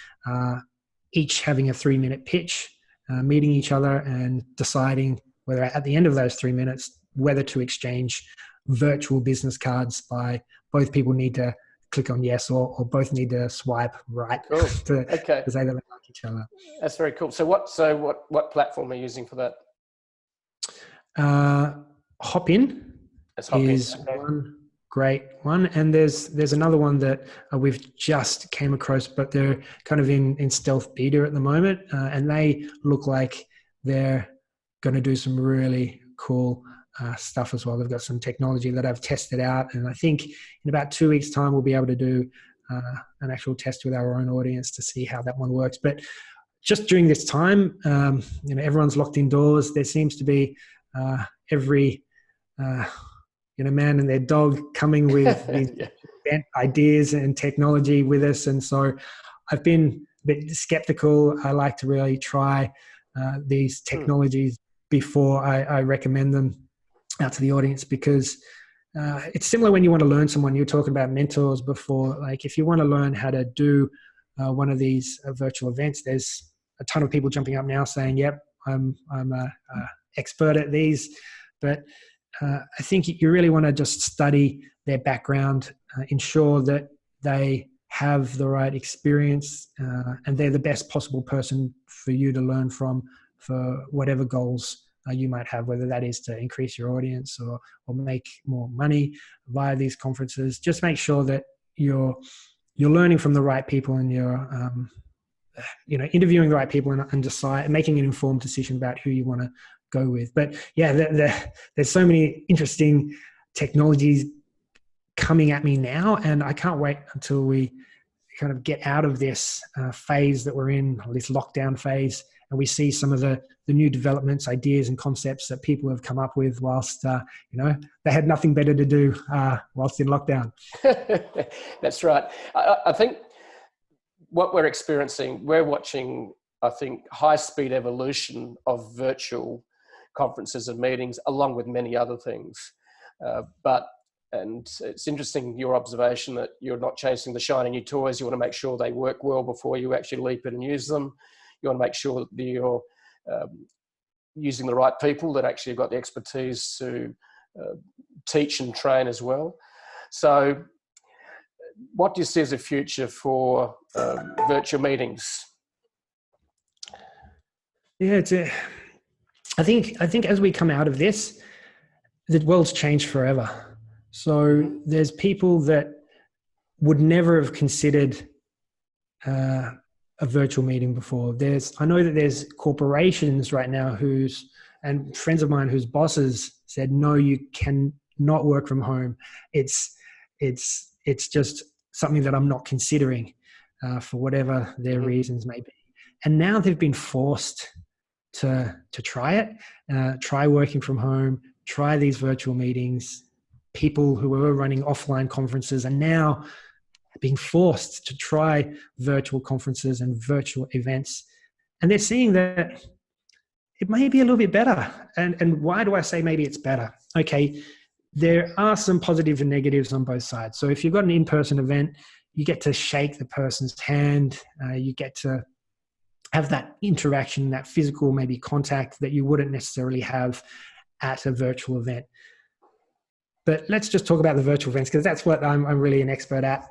each having a 3-minute pitch, meeting each other and deciding whether at the end of those 3 minutes, whether to exchange virtual business cards by both people need to click on yes or both need to swipe right. Cool. to say that they like each other. That's very cool. So what platform are you using for that? Hopin is one great one, and there's another one that we've just came across, but they're kind of in stealth beta at the moment, and they look like they're going to do some really cool stuff as well. They've got some technology that I've tested out, and I think in about 2 weeks' time we'll be able to do an actual test with our own audience to see how that one works. But just during this time, everyone's locked indoors. There seems to be every man and their dog coming with these ideas and technology with us. And so I've been a bit skeptical. I like to really try these technologies before I recommend them out to the audience, because it's similar when you want to learn someone. You were talking about mentors before. Like if you want to learn how to do one of these virtual events, there's a ton of people jumping up now saying, yep, I'm a expert at these. But I think you really want to just study their background, ensure that they have the right experience, and they're the best possible person for you to learn from for whatever goals you might have, whether that is to increase your audience or make more money via these conferences. Just make sure that you're learning from the right people, and you're interviewing the right people and making an informed decision about who you want to go with. But yeah, there's so many interesting technologies coming at me now, and I can't wait until we kind of get out of this phase that we're in, or this lockdown phase, and we see some of the new developments, ideas, and concepts that people have come up with whilst they had nothing better to do whilst in lockdown. That's right. I think what we're experiencing, we're watching, I think, high-speed evolution of virtual conferences and meetings, along with many other things. And it's interesting, your observation that you're not chasing the shiny new toys. You want to make sure they work well before you actually leap in and use them. You want to make sure that you're using the right people that actually have got the expertise to teach and train as well. So what do you see as a future for virtual meetings? Yeah, I think as we come out of this, the world's changed forever. So there's people that would never have considered a virtual meeting before. I know that there's corporations right now and friends of mine whose bosses said, no, you can not work from home. It's just something that I'm not considering for whatever their reasons may be. And now they've been forced to try it, try working from home, try these virtual meetings. People who were running offline conferences are now being forced to try virtual conferences and virtual events. And they're seeing that it may be a little bit better. And why do I say maybe it's better? Okay, there are some positives and negatives on both sides. So if you've got an in-person event, you get to shake the person's hand. You get to have that interaction, that physical maybe contact that you wouldn't necessarily have at a virtual event. But let's just talk about the virtual events, because that's what I'm really an expert at.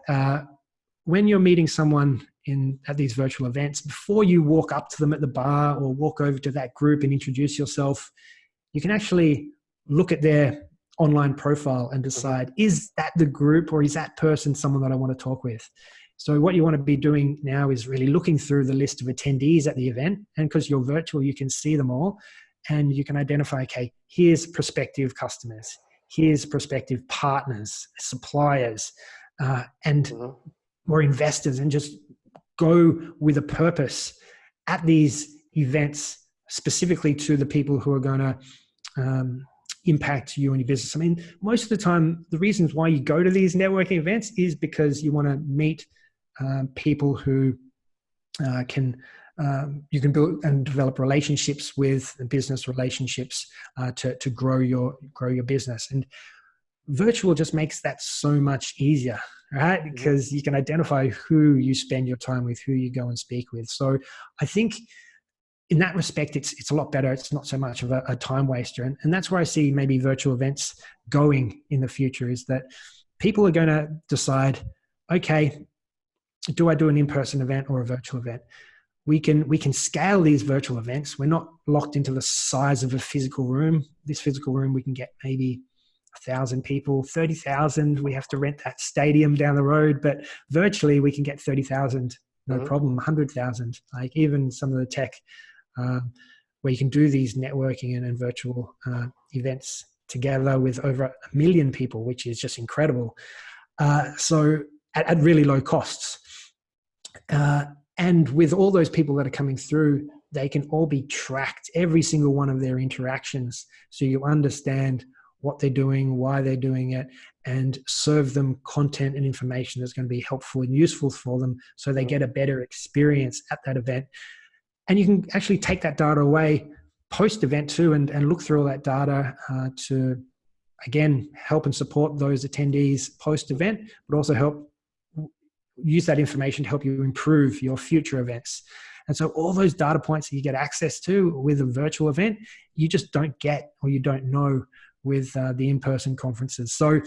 When you're meeting someone at these virtual events, before you walk up to them at the bar or walk over to that group and introduce yourself, you can actually look at their online profile and decide, is that the group or is that person someone that I want to talk with? So what you want to be doing now is really looking through the list of attendees at the event. And because you're virtual, you can see them all and you can identify, okay, here's prospective customers. Here's prospective partners, suppliers, and or investors, and just go with a purpose at these events specifically to the people who are going to impact you and your business. I mean, most of the time, the reasons why you go to these networking events is because you want to meet people who you can build and develop relationships with, business relationships to grow your business. And virtual just makes that so much easier, right? Because you can identify who you spend your time with, who you go and speak with. So I think in that respect, it's a lot better. It's not so much of a time waster. And that's where I see maybe virtual events going in the future, is that people are going to decide, okay, do I do an in-person event or a virtual event? We can scale these virtual events. We're not locked into the size of a physical room. This physical room, we can get maybe 1,000 people, 30,000. We have to rent that stadium down the road, but virtually we can get 30,000, no problem, 100,000. Like even some of the tech where you can do these networking and virtual events together with over 1 million people, which is just incredible. So at really low costs. And with all those people that are coming through, they can all be tracked, every single one of their interactions. So you understand what they're doing, why they're doing it, and serve them content and information that's going to be helpful and useful for them so they get a better experience at that event. And you can actually take that data away post-event too and look through all that data to, again, help and support those attendees post-event, but also help use that information to help you improve your future events. And so all those data points that you get access to with a virtual event, you just don't get or you don't know with the in-person conferences. So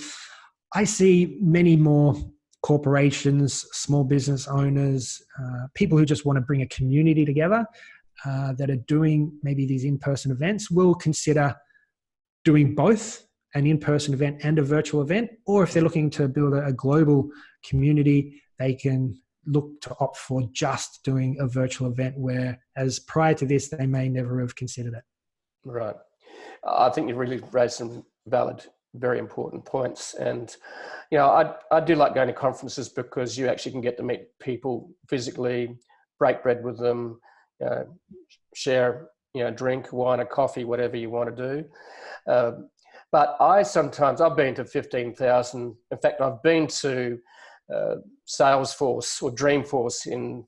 I see many more corporations, small business owners, people who just want to bring a community together that are doing maybe these in-person events will consider doing both an in-person event and a virtual event. Or if they're looking to build a global community, they can look to opt for just doing a virtual event, whereas prior to this, they may never have considered it. Right. I think you really raised some valid, very important points. And, I do like going to conferences because you actually can get to meet people physically, break bread with them, uh, share, drink, wine, or coffee, whatever you want to do. But I've been to 15,000. In fact, I've been to Salesforce or Dreamforce in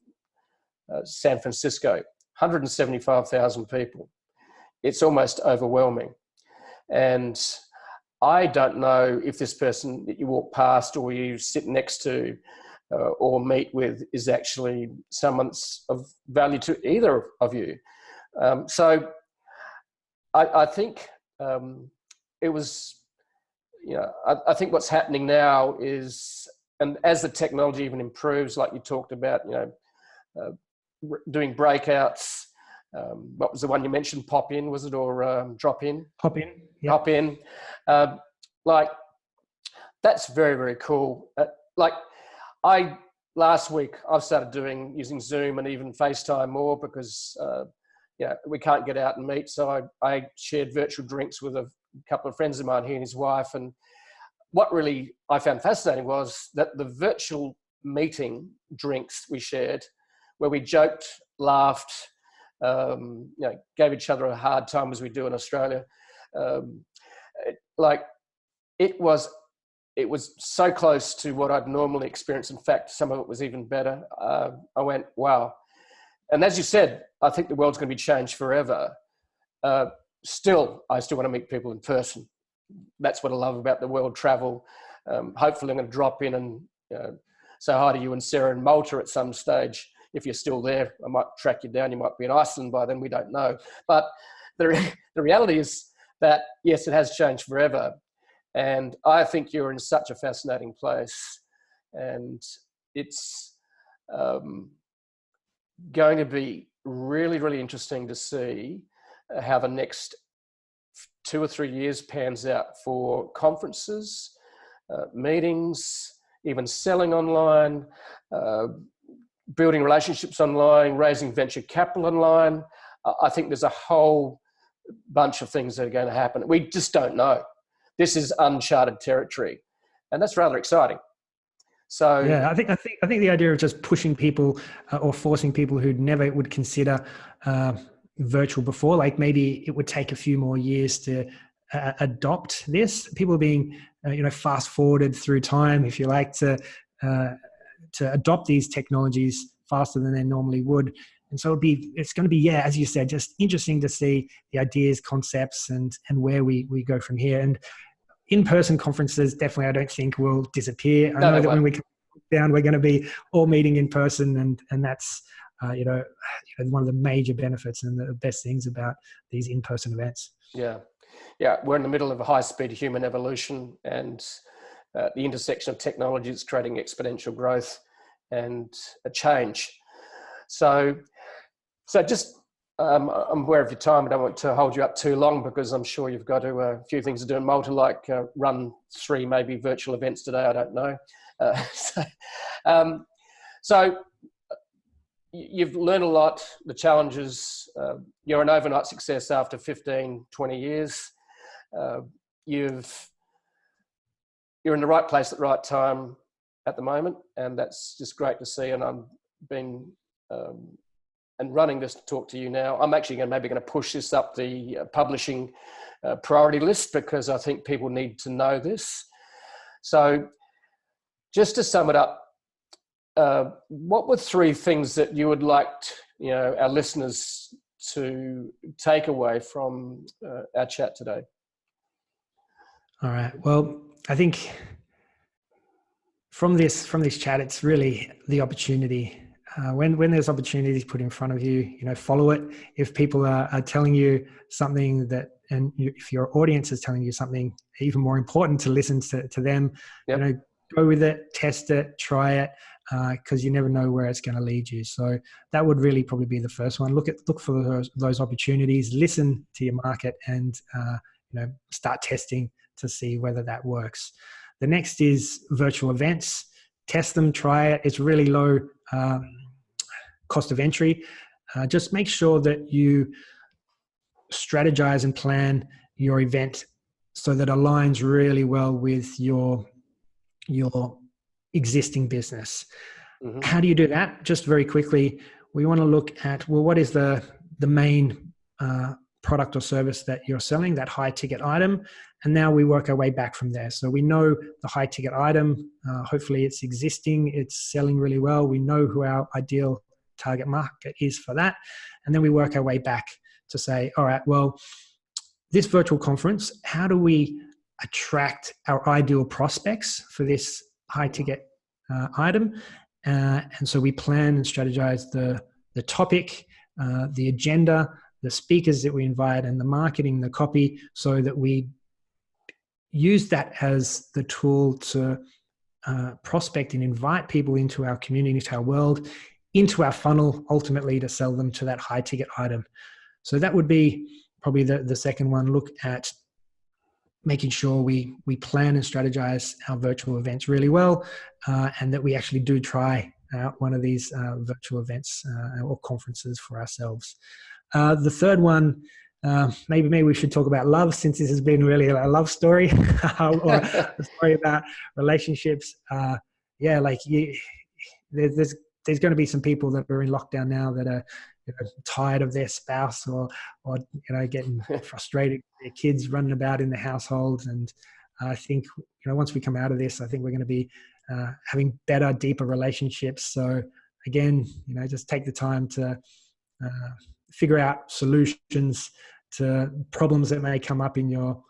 San Francisco, 175,000 people. It's almost overwhelming. And I don't know if this person that you walk past or you sit next to or meet with is actually someone's of value to either of you. So I think it was, I think what's happening now is, and as the technology even improves, like you talked about, doing breakouts. What was the one you mentioned? Pop in, was it, or drop in? Hop in. Yep. Hop in. Like, that's very, very cool. Last week I've started using Zoom and even FaceTime more because we can't get out and meet. So I shared virtual drinks with a couple of friends of mine, he and his wife. And what really I found fascinating was that the virtual meeting drinks we shared, where we joked, laughed, gave each other a hard time as we do in Australia. It was so close to what I'd normally experience. In fact, some of it was even better. I went, wow. And as you said, I think the world's going to be changed forever. I still want to meet people in person. That's what I love about the world travel. Hopefully I'm going to drop in and say hi to you and Sarah in Malta at some stage. If you're still there, I might track you down. You might be in Iceland by then, we don't know. But the reality is that, yes, it has changed forever. And I think you're in such a fascinating place. And it's going to be really, really interesting to see how the next 2 or 3 years pans out for conferences, meetings, even selling online, building relationships online, raising venture capital online. I think there's a whole bunch of things that are going to happen. We just don't know. This is uncharted territory, and that's rather exciting. So yeah, I think the idea of just pushing people or forcing people who never would consider virtual before, like maybe it would take a few more years to adopt this. People being fast forwarded through time, if you like, to adopt these technologies faster than they normally would. And so it's going to be, as you said, just interesting to see the ideas, concepts, and where we go from here. And in-person conferences, definitely, I don't think will disappear. I know that when we come down, we're going to be all meeting in person, and that's one of the major benefits and the best things about these in-person events. Yeah, we're in the middle of a high-speed human evolution, and the intersection of technology is creating exponential growth and a change. So just, I'm aware of your time. I don't want to hold you up too long because I'm sure you've got a few things to do in Malta, like run 3 maybe virtual events today. I don't know. So you've learned a lot, the challenges. You're an overnight success after 15, 20 years. You're in the right place at the right time at the moment, and that's just great to see. And I've been and running this to talk to you now. I'm actually going to push this up the publishing priority list because I think people need to know this. So just to sum it up, what were 3 things that you would like our listeners to take away from our chat today? All right. Well, I think from this chat, it's really the opportunity. When there's opportunities put in front of you, follow it. If people are telling you something if your audience is telling you something even more important, to listen to them, Yep. Go with it, test it, try it, because you never know where it's going to lead you. So that would really probably be the first one. Look for those opportunities, listen to your market, and start testing to see whether that works. The next is virtual events. Test them, try it. It's really low cost of entry. Just make sure that you strategize and plan your event so that aligns really well with your existing business. Mm-hmm. How do you do that? Just very quickly, we want to look at, well, what is the main product or service that you're selling, that high ticket item, and now we work our way back from there. So we know the high ticket item, hopefully it's existing, it's selling really well, we know who our ideal target market is for that, and then we work our way back to say, all right, well, this virtual conference, how do we attract our ideal prospects for this high ticket item? And so we plan and strategize the topic, the agenda, the speakers that we invite, and the marketing, the copy, so that we use that as the tool to prospect and invite people into our community, into our world, into our funnel, ultimately to sell them to that high ticket item. So that would be probably the second one. Look at making sure we plan and strategize our virtual events really well, and that we actually do try out one of these virtual events or conferences for ourselves. The third one, maybe we should talk about love, since this has been really a love story or a story about relationships. There's going to be some people that are in lockdown now that are tired of their spouse or getting frustrated with their kids running about in the household. And I think once we come out of this, I think we're going to be having better, deeper relationships. So again, just take the time to figure out solutions to problems that may come up in your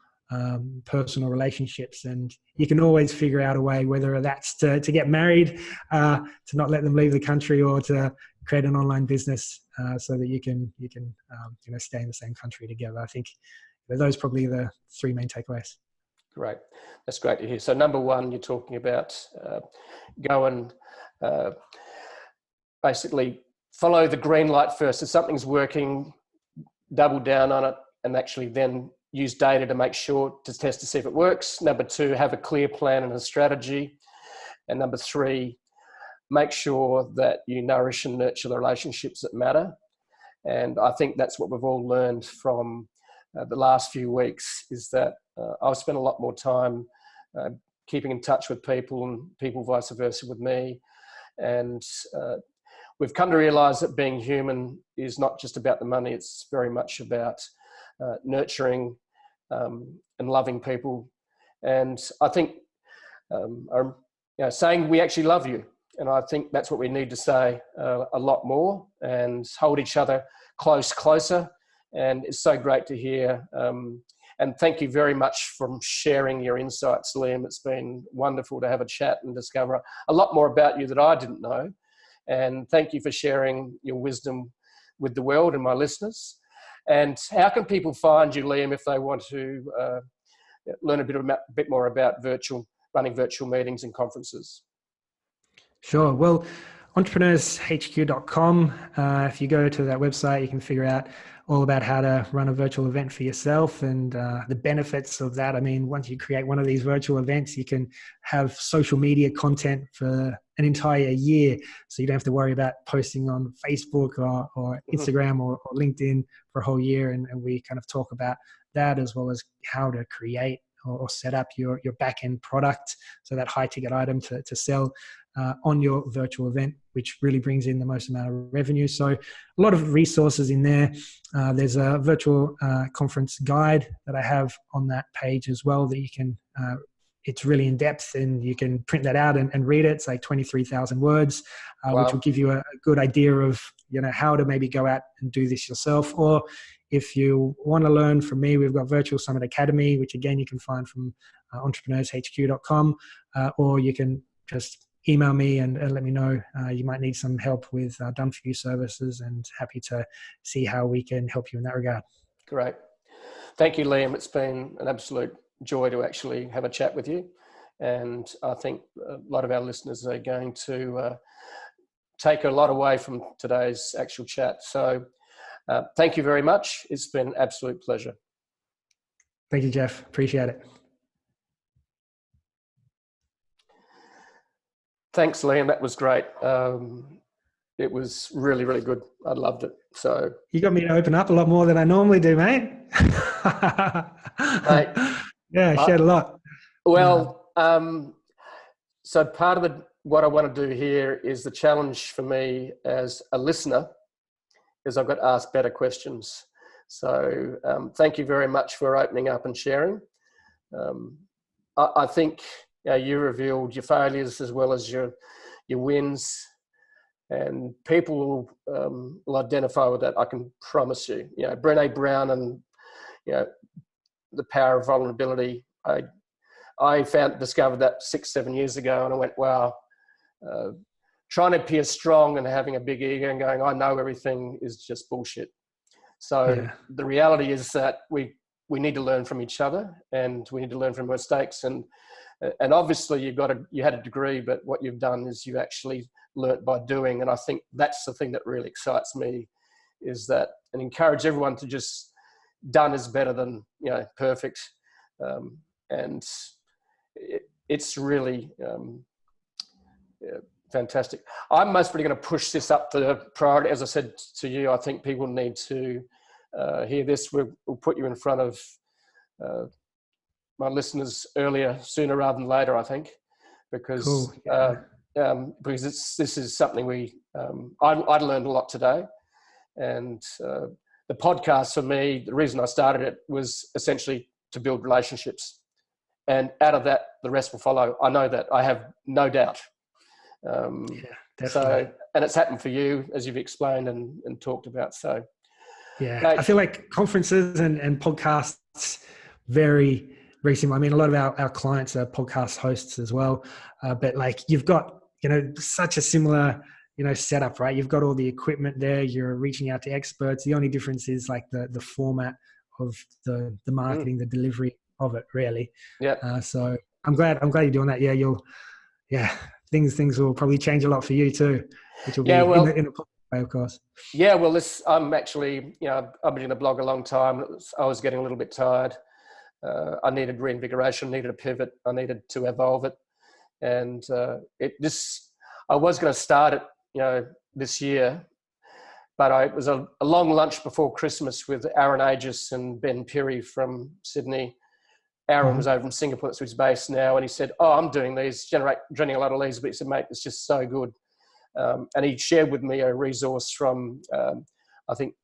personal relationships, and you can always figure out a way, whether that's to get married, to not let them leave the country, or to create an online business so that you can stay in the same country together. I think those are probably the three main takeaways. Great, that's great to hear. So number one, you're talking about go and basically follow the green light first. If something's working, double down on it, and actually then use data to make sure, to test to see if it works. Number two, have a clear plan and a strategy. And number three, make sure that you nourish and nurture the relationships that matter. And I think that's what we've all learned from the last few weeks, is that I've spent a lot more time keeping in touch with people, and people vice versa with me. And we've come to realize that being human is not just about the money, it's very much about nurturing and loving people. And I think saying we actually love you. And I think that's what we need to say a lot more, and hold each other closer. And it's so great to hear. And thank you very much for sharing your insights, Liam. It's been wonderful to have a chat and discover a lot more about you that I didn't know. And thank you for sharing your wisdom with the world and my listeners. And how can people find you, Liam, if they want to learn a bit more about running virtual meetings and conferences? Sure. Well, entrepreneurshq.com. If you go to that website, you can figure out all about how to run a virtual event for yourself and the benefits of that. I mean, once you create one of these virtual events, you can have social media content for an entire year. So you don't have to worry about posting on Facebook or Instagram or LinkedIn for a whole year. And we kind of talk about that, as well as how to create or set up your back-end product, so that high ticket item to sell on your virtual event, which really brings in the most amount of revenue. So a lot of resources in there. There's a virtual conference guide that I have on that page as well, that you can, it's really in depth, and you can print that out and read it. It's like 23,000 words, Wow. which will give you a good idea of, how to maybe go out and do this yourself. Or if you want to learn from me, we've got Virtual Summit Academy, which again, you can find from entrepreneurshq.com, or you can just email me and let me know you might need some help with done for you services, and happy to see how we can help you in that regard. Great. Thank you, Liam. It's been an absolute joy to actually have a chat with you. And I think a lot of our listeners are going to take a lot away from today's actual chat. So thank you very much. It's been an absolute pleasure. Thank you, Jeff. Appreciate it. Thanks, Liam. That was great. it was really, really good. I loved it. So, You got me to open up a lot more than I normally do, mate. mate, Yeah, I shared a lot. well, so part of what I want to do here is the challenge for me as a listener is I've got to ask better questions. So thank you very much for opening up and sharing. I think you revealed your failures as well as your wins, and people will identify with that. I can promise you. You know, Brené Brown and the power of vulnerability. I discovered that 6-7 years ago, and I went, wow. Trying to appear strong and having a big ego and going, I know everything, is just bullshit. So the reality is that we need to learn from each other, and we need to learn from mistakes. And obviously you had a degree, but what you've done is you actually learnt by doing. And I think that's the thing that really excites me, is that, and encourage everyone to just, done is better than perfect. And it's really fantastic. I'm mostly going to push this up the priority. As I said to you, I think people need to hear this. We'll put you in front of my listeners sooner rather than later, I think, because cool. because this is something I learned a lot today. And the podcast, for me, the reason I started it was essentially to build relationships, and out of that, the rest will follow. I know that. I have no doubt. Definitely. And it's happened for you, as you've explained and talked about. So, I feel like conferences and podcasts very, very similar. I mean, a lot of our clients are podcast hosts as well, but like you've got, such a similar, setup, right? You've got all the equipment there. You're reaching out to experts. The only difference is like the format of the marketing, the delivery of it, really. Yeah. So I'm glad you're doing that. Yeah, things will probably change a lot for you too, which will be in a positive way, of course. Yeah, well, I'm actually, I've been in the blog a long time. I was getting a little bit tired. I needed reinvigoration, needed a pivot. I needed to evolve it. And I was going to start it, this year, but it was a long lunch before Christmas with Aaron Aegis and Ben Pirry from Sydney. Aaron was over from Singapore, that's where he's based now, and he said, I'm doing these, generating a lot of leads, but he said, mate, it's just so good. And he shared with me a resource from, I think,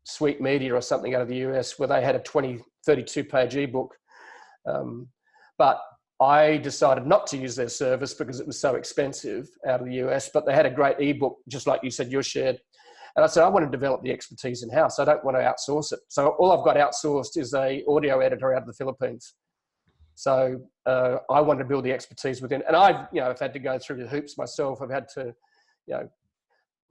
Sweet Media or something out of the US, where they had a 32-page ebook. But I decided not to use their service because it was so expensive out of the US, but they had a great ebook, just like you said, you shared. And I said, I want to develop the expertise in-house. I don't want to outsource it. So all I've got outsourced is a audio editor out of the Philippines. So I wanted to build the expertise within. And I've had to go through the hoops myself. I've had to,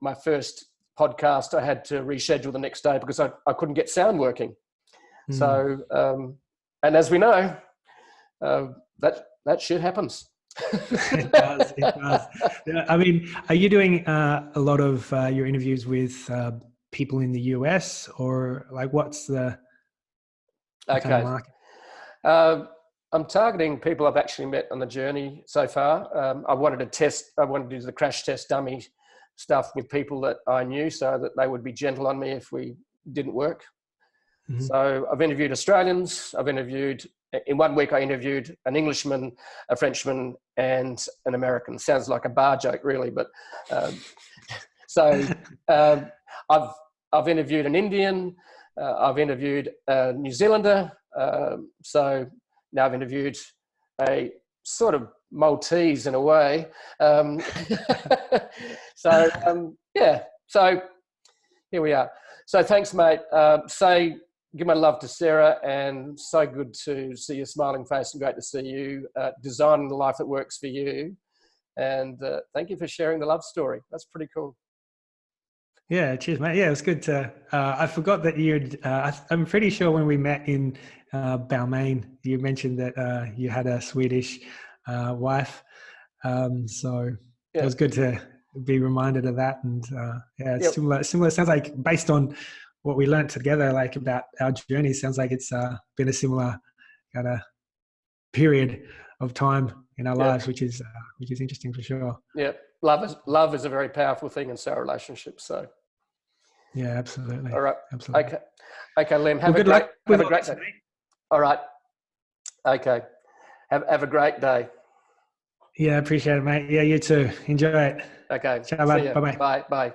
my first podcast, I had to reschedule the next day because I couldn't get sound working. So, and as we know, that shit happens. It does. Yeah, I mean, are you doing a lot of your interviews with people in the US, or like what's the kind of market? I'm targeting people I've actually met on the journey so far. I wanted to do the crash test dummy stuff with people that I knew so that they would be gentle on me if we didn't work. So I've interviewed Australians. In 1 week, I interviewed an Englishman, a Frenchman, and an American. Sounds like a bar joke, really, but I've interviewed an Indian. I've interviewed a New Zealander. So now I've interviewed a sort of Maltese in a way. So here we are. So thanks, mate. Give my love to Sarah, and so good to see your smiling face and great to see you designing the life that works for you. And thank you for sharing the love story. That's pretty cool. Yeah, cheers, mate. Yeah, it was good to. I forgot that I'm pretty sure when we met in Balmain, you mentioned that you had a Swedish wife. So it was good to be reminded of that. And it's similar. Sounds like based on what we learned together, like about our journey, sounds like it's been a similar kind of period of time in our lives, which is interesting for sure. Yeah. love is a very powerful thing in so relationships. So, Yeah, absolutely. all right. Absolutely. Okay, Liam, Well, good luck with have a all great this, day. mate. All right. Okay. Have a great day. Yeah, appreciate it, mate. Yeah, you too. Enjoy it. Okay. Ciao, See lad. ya. Bye-bye. Bye. Bye.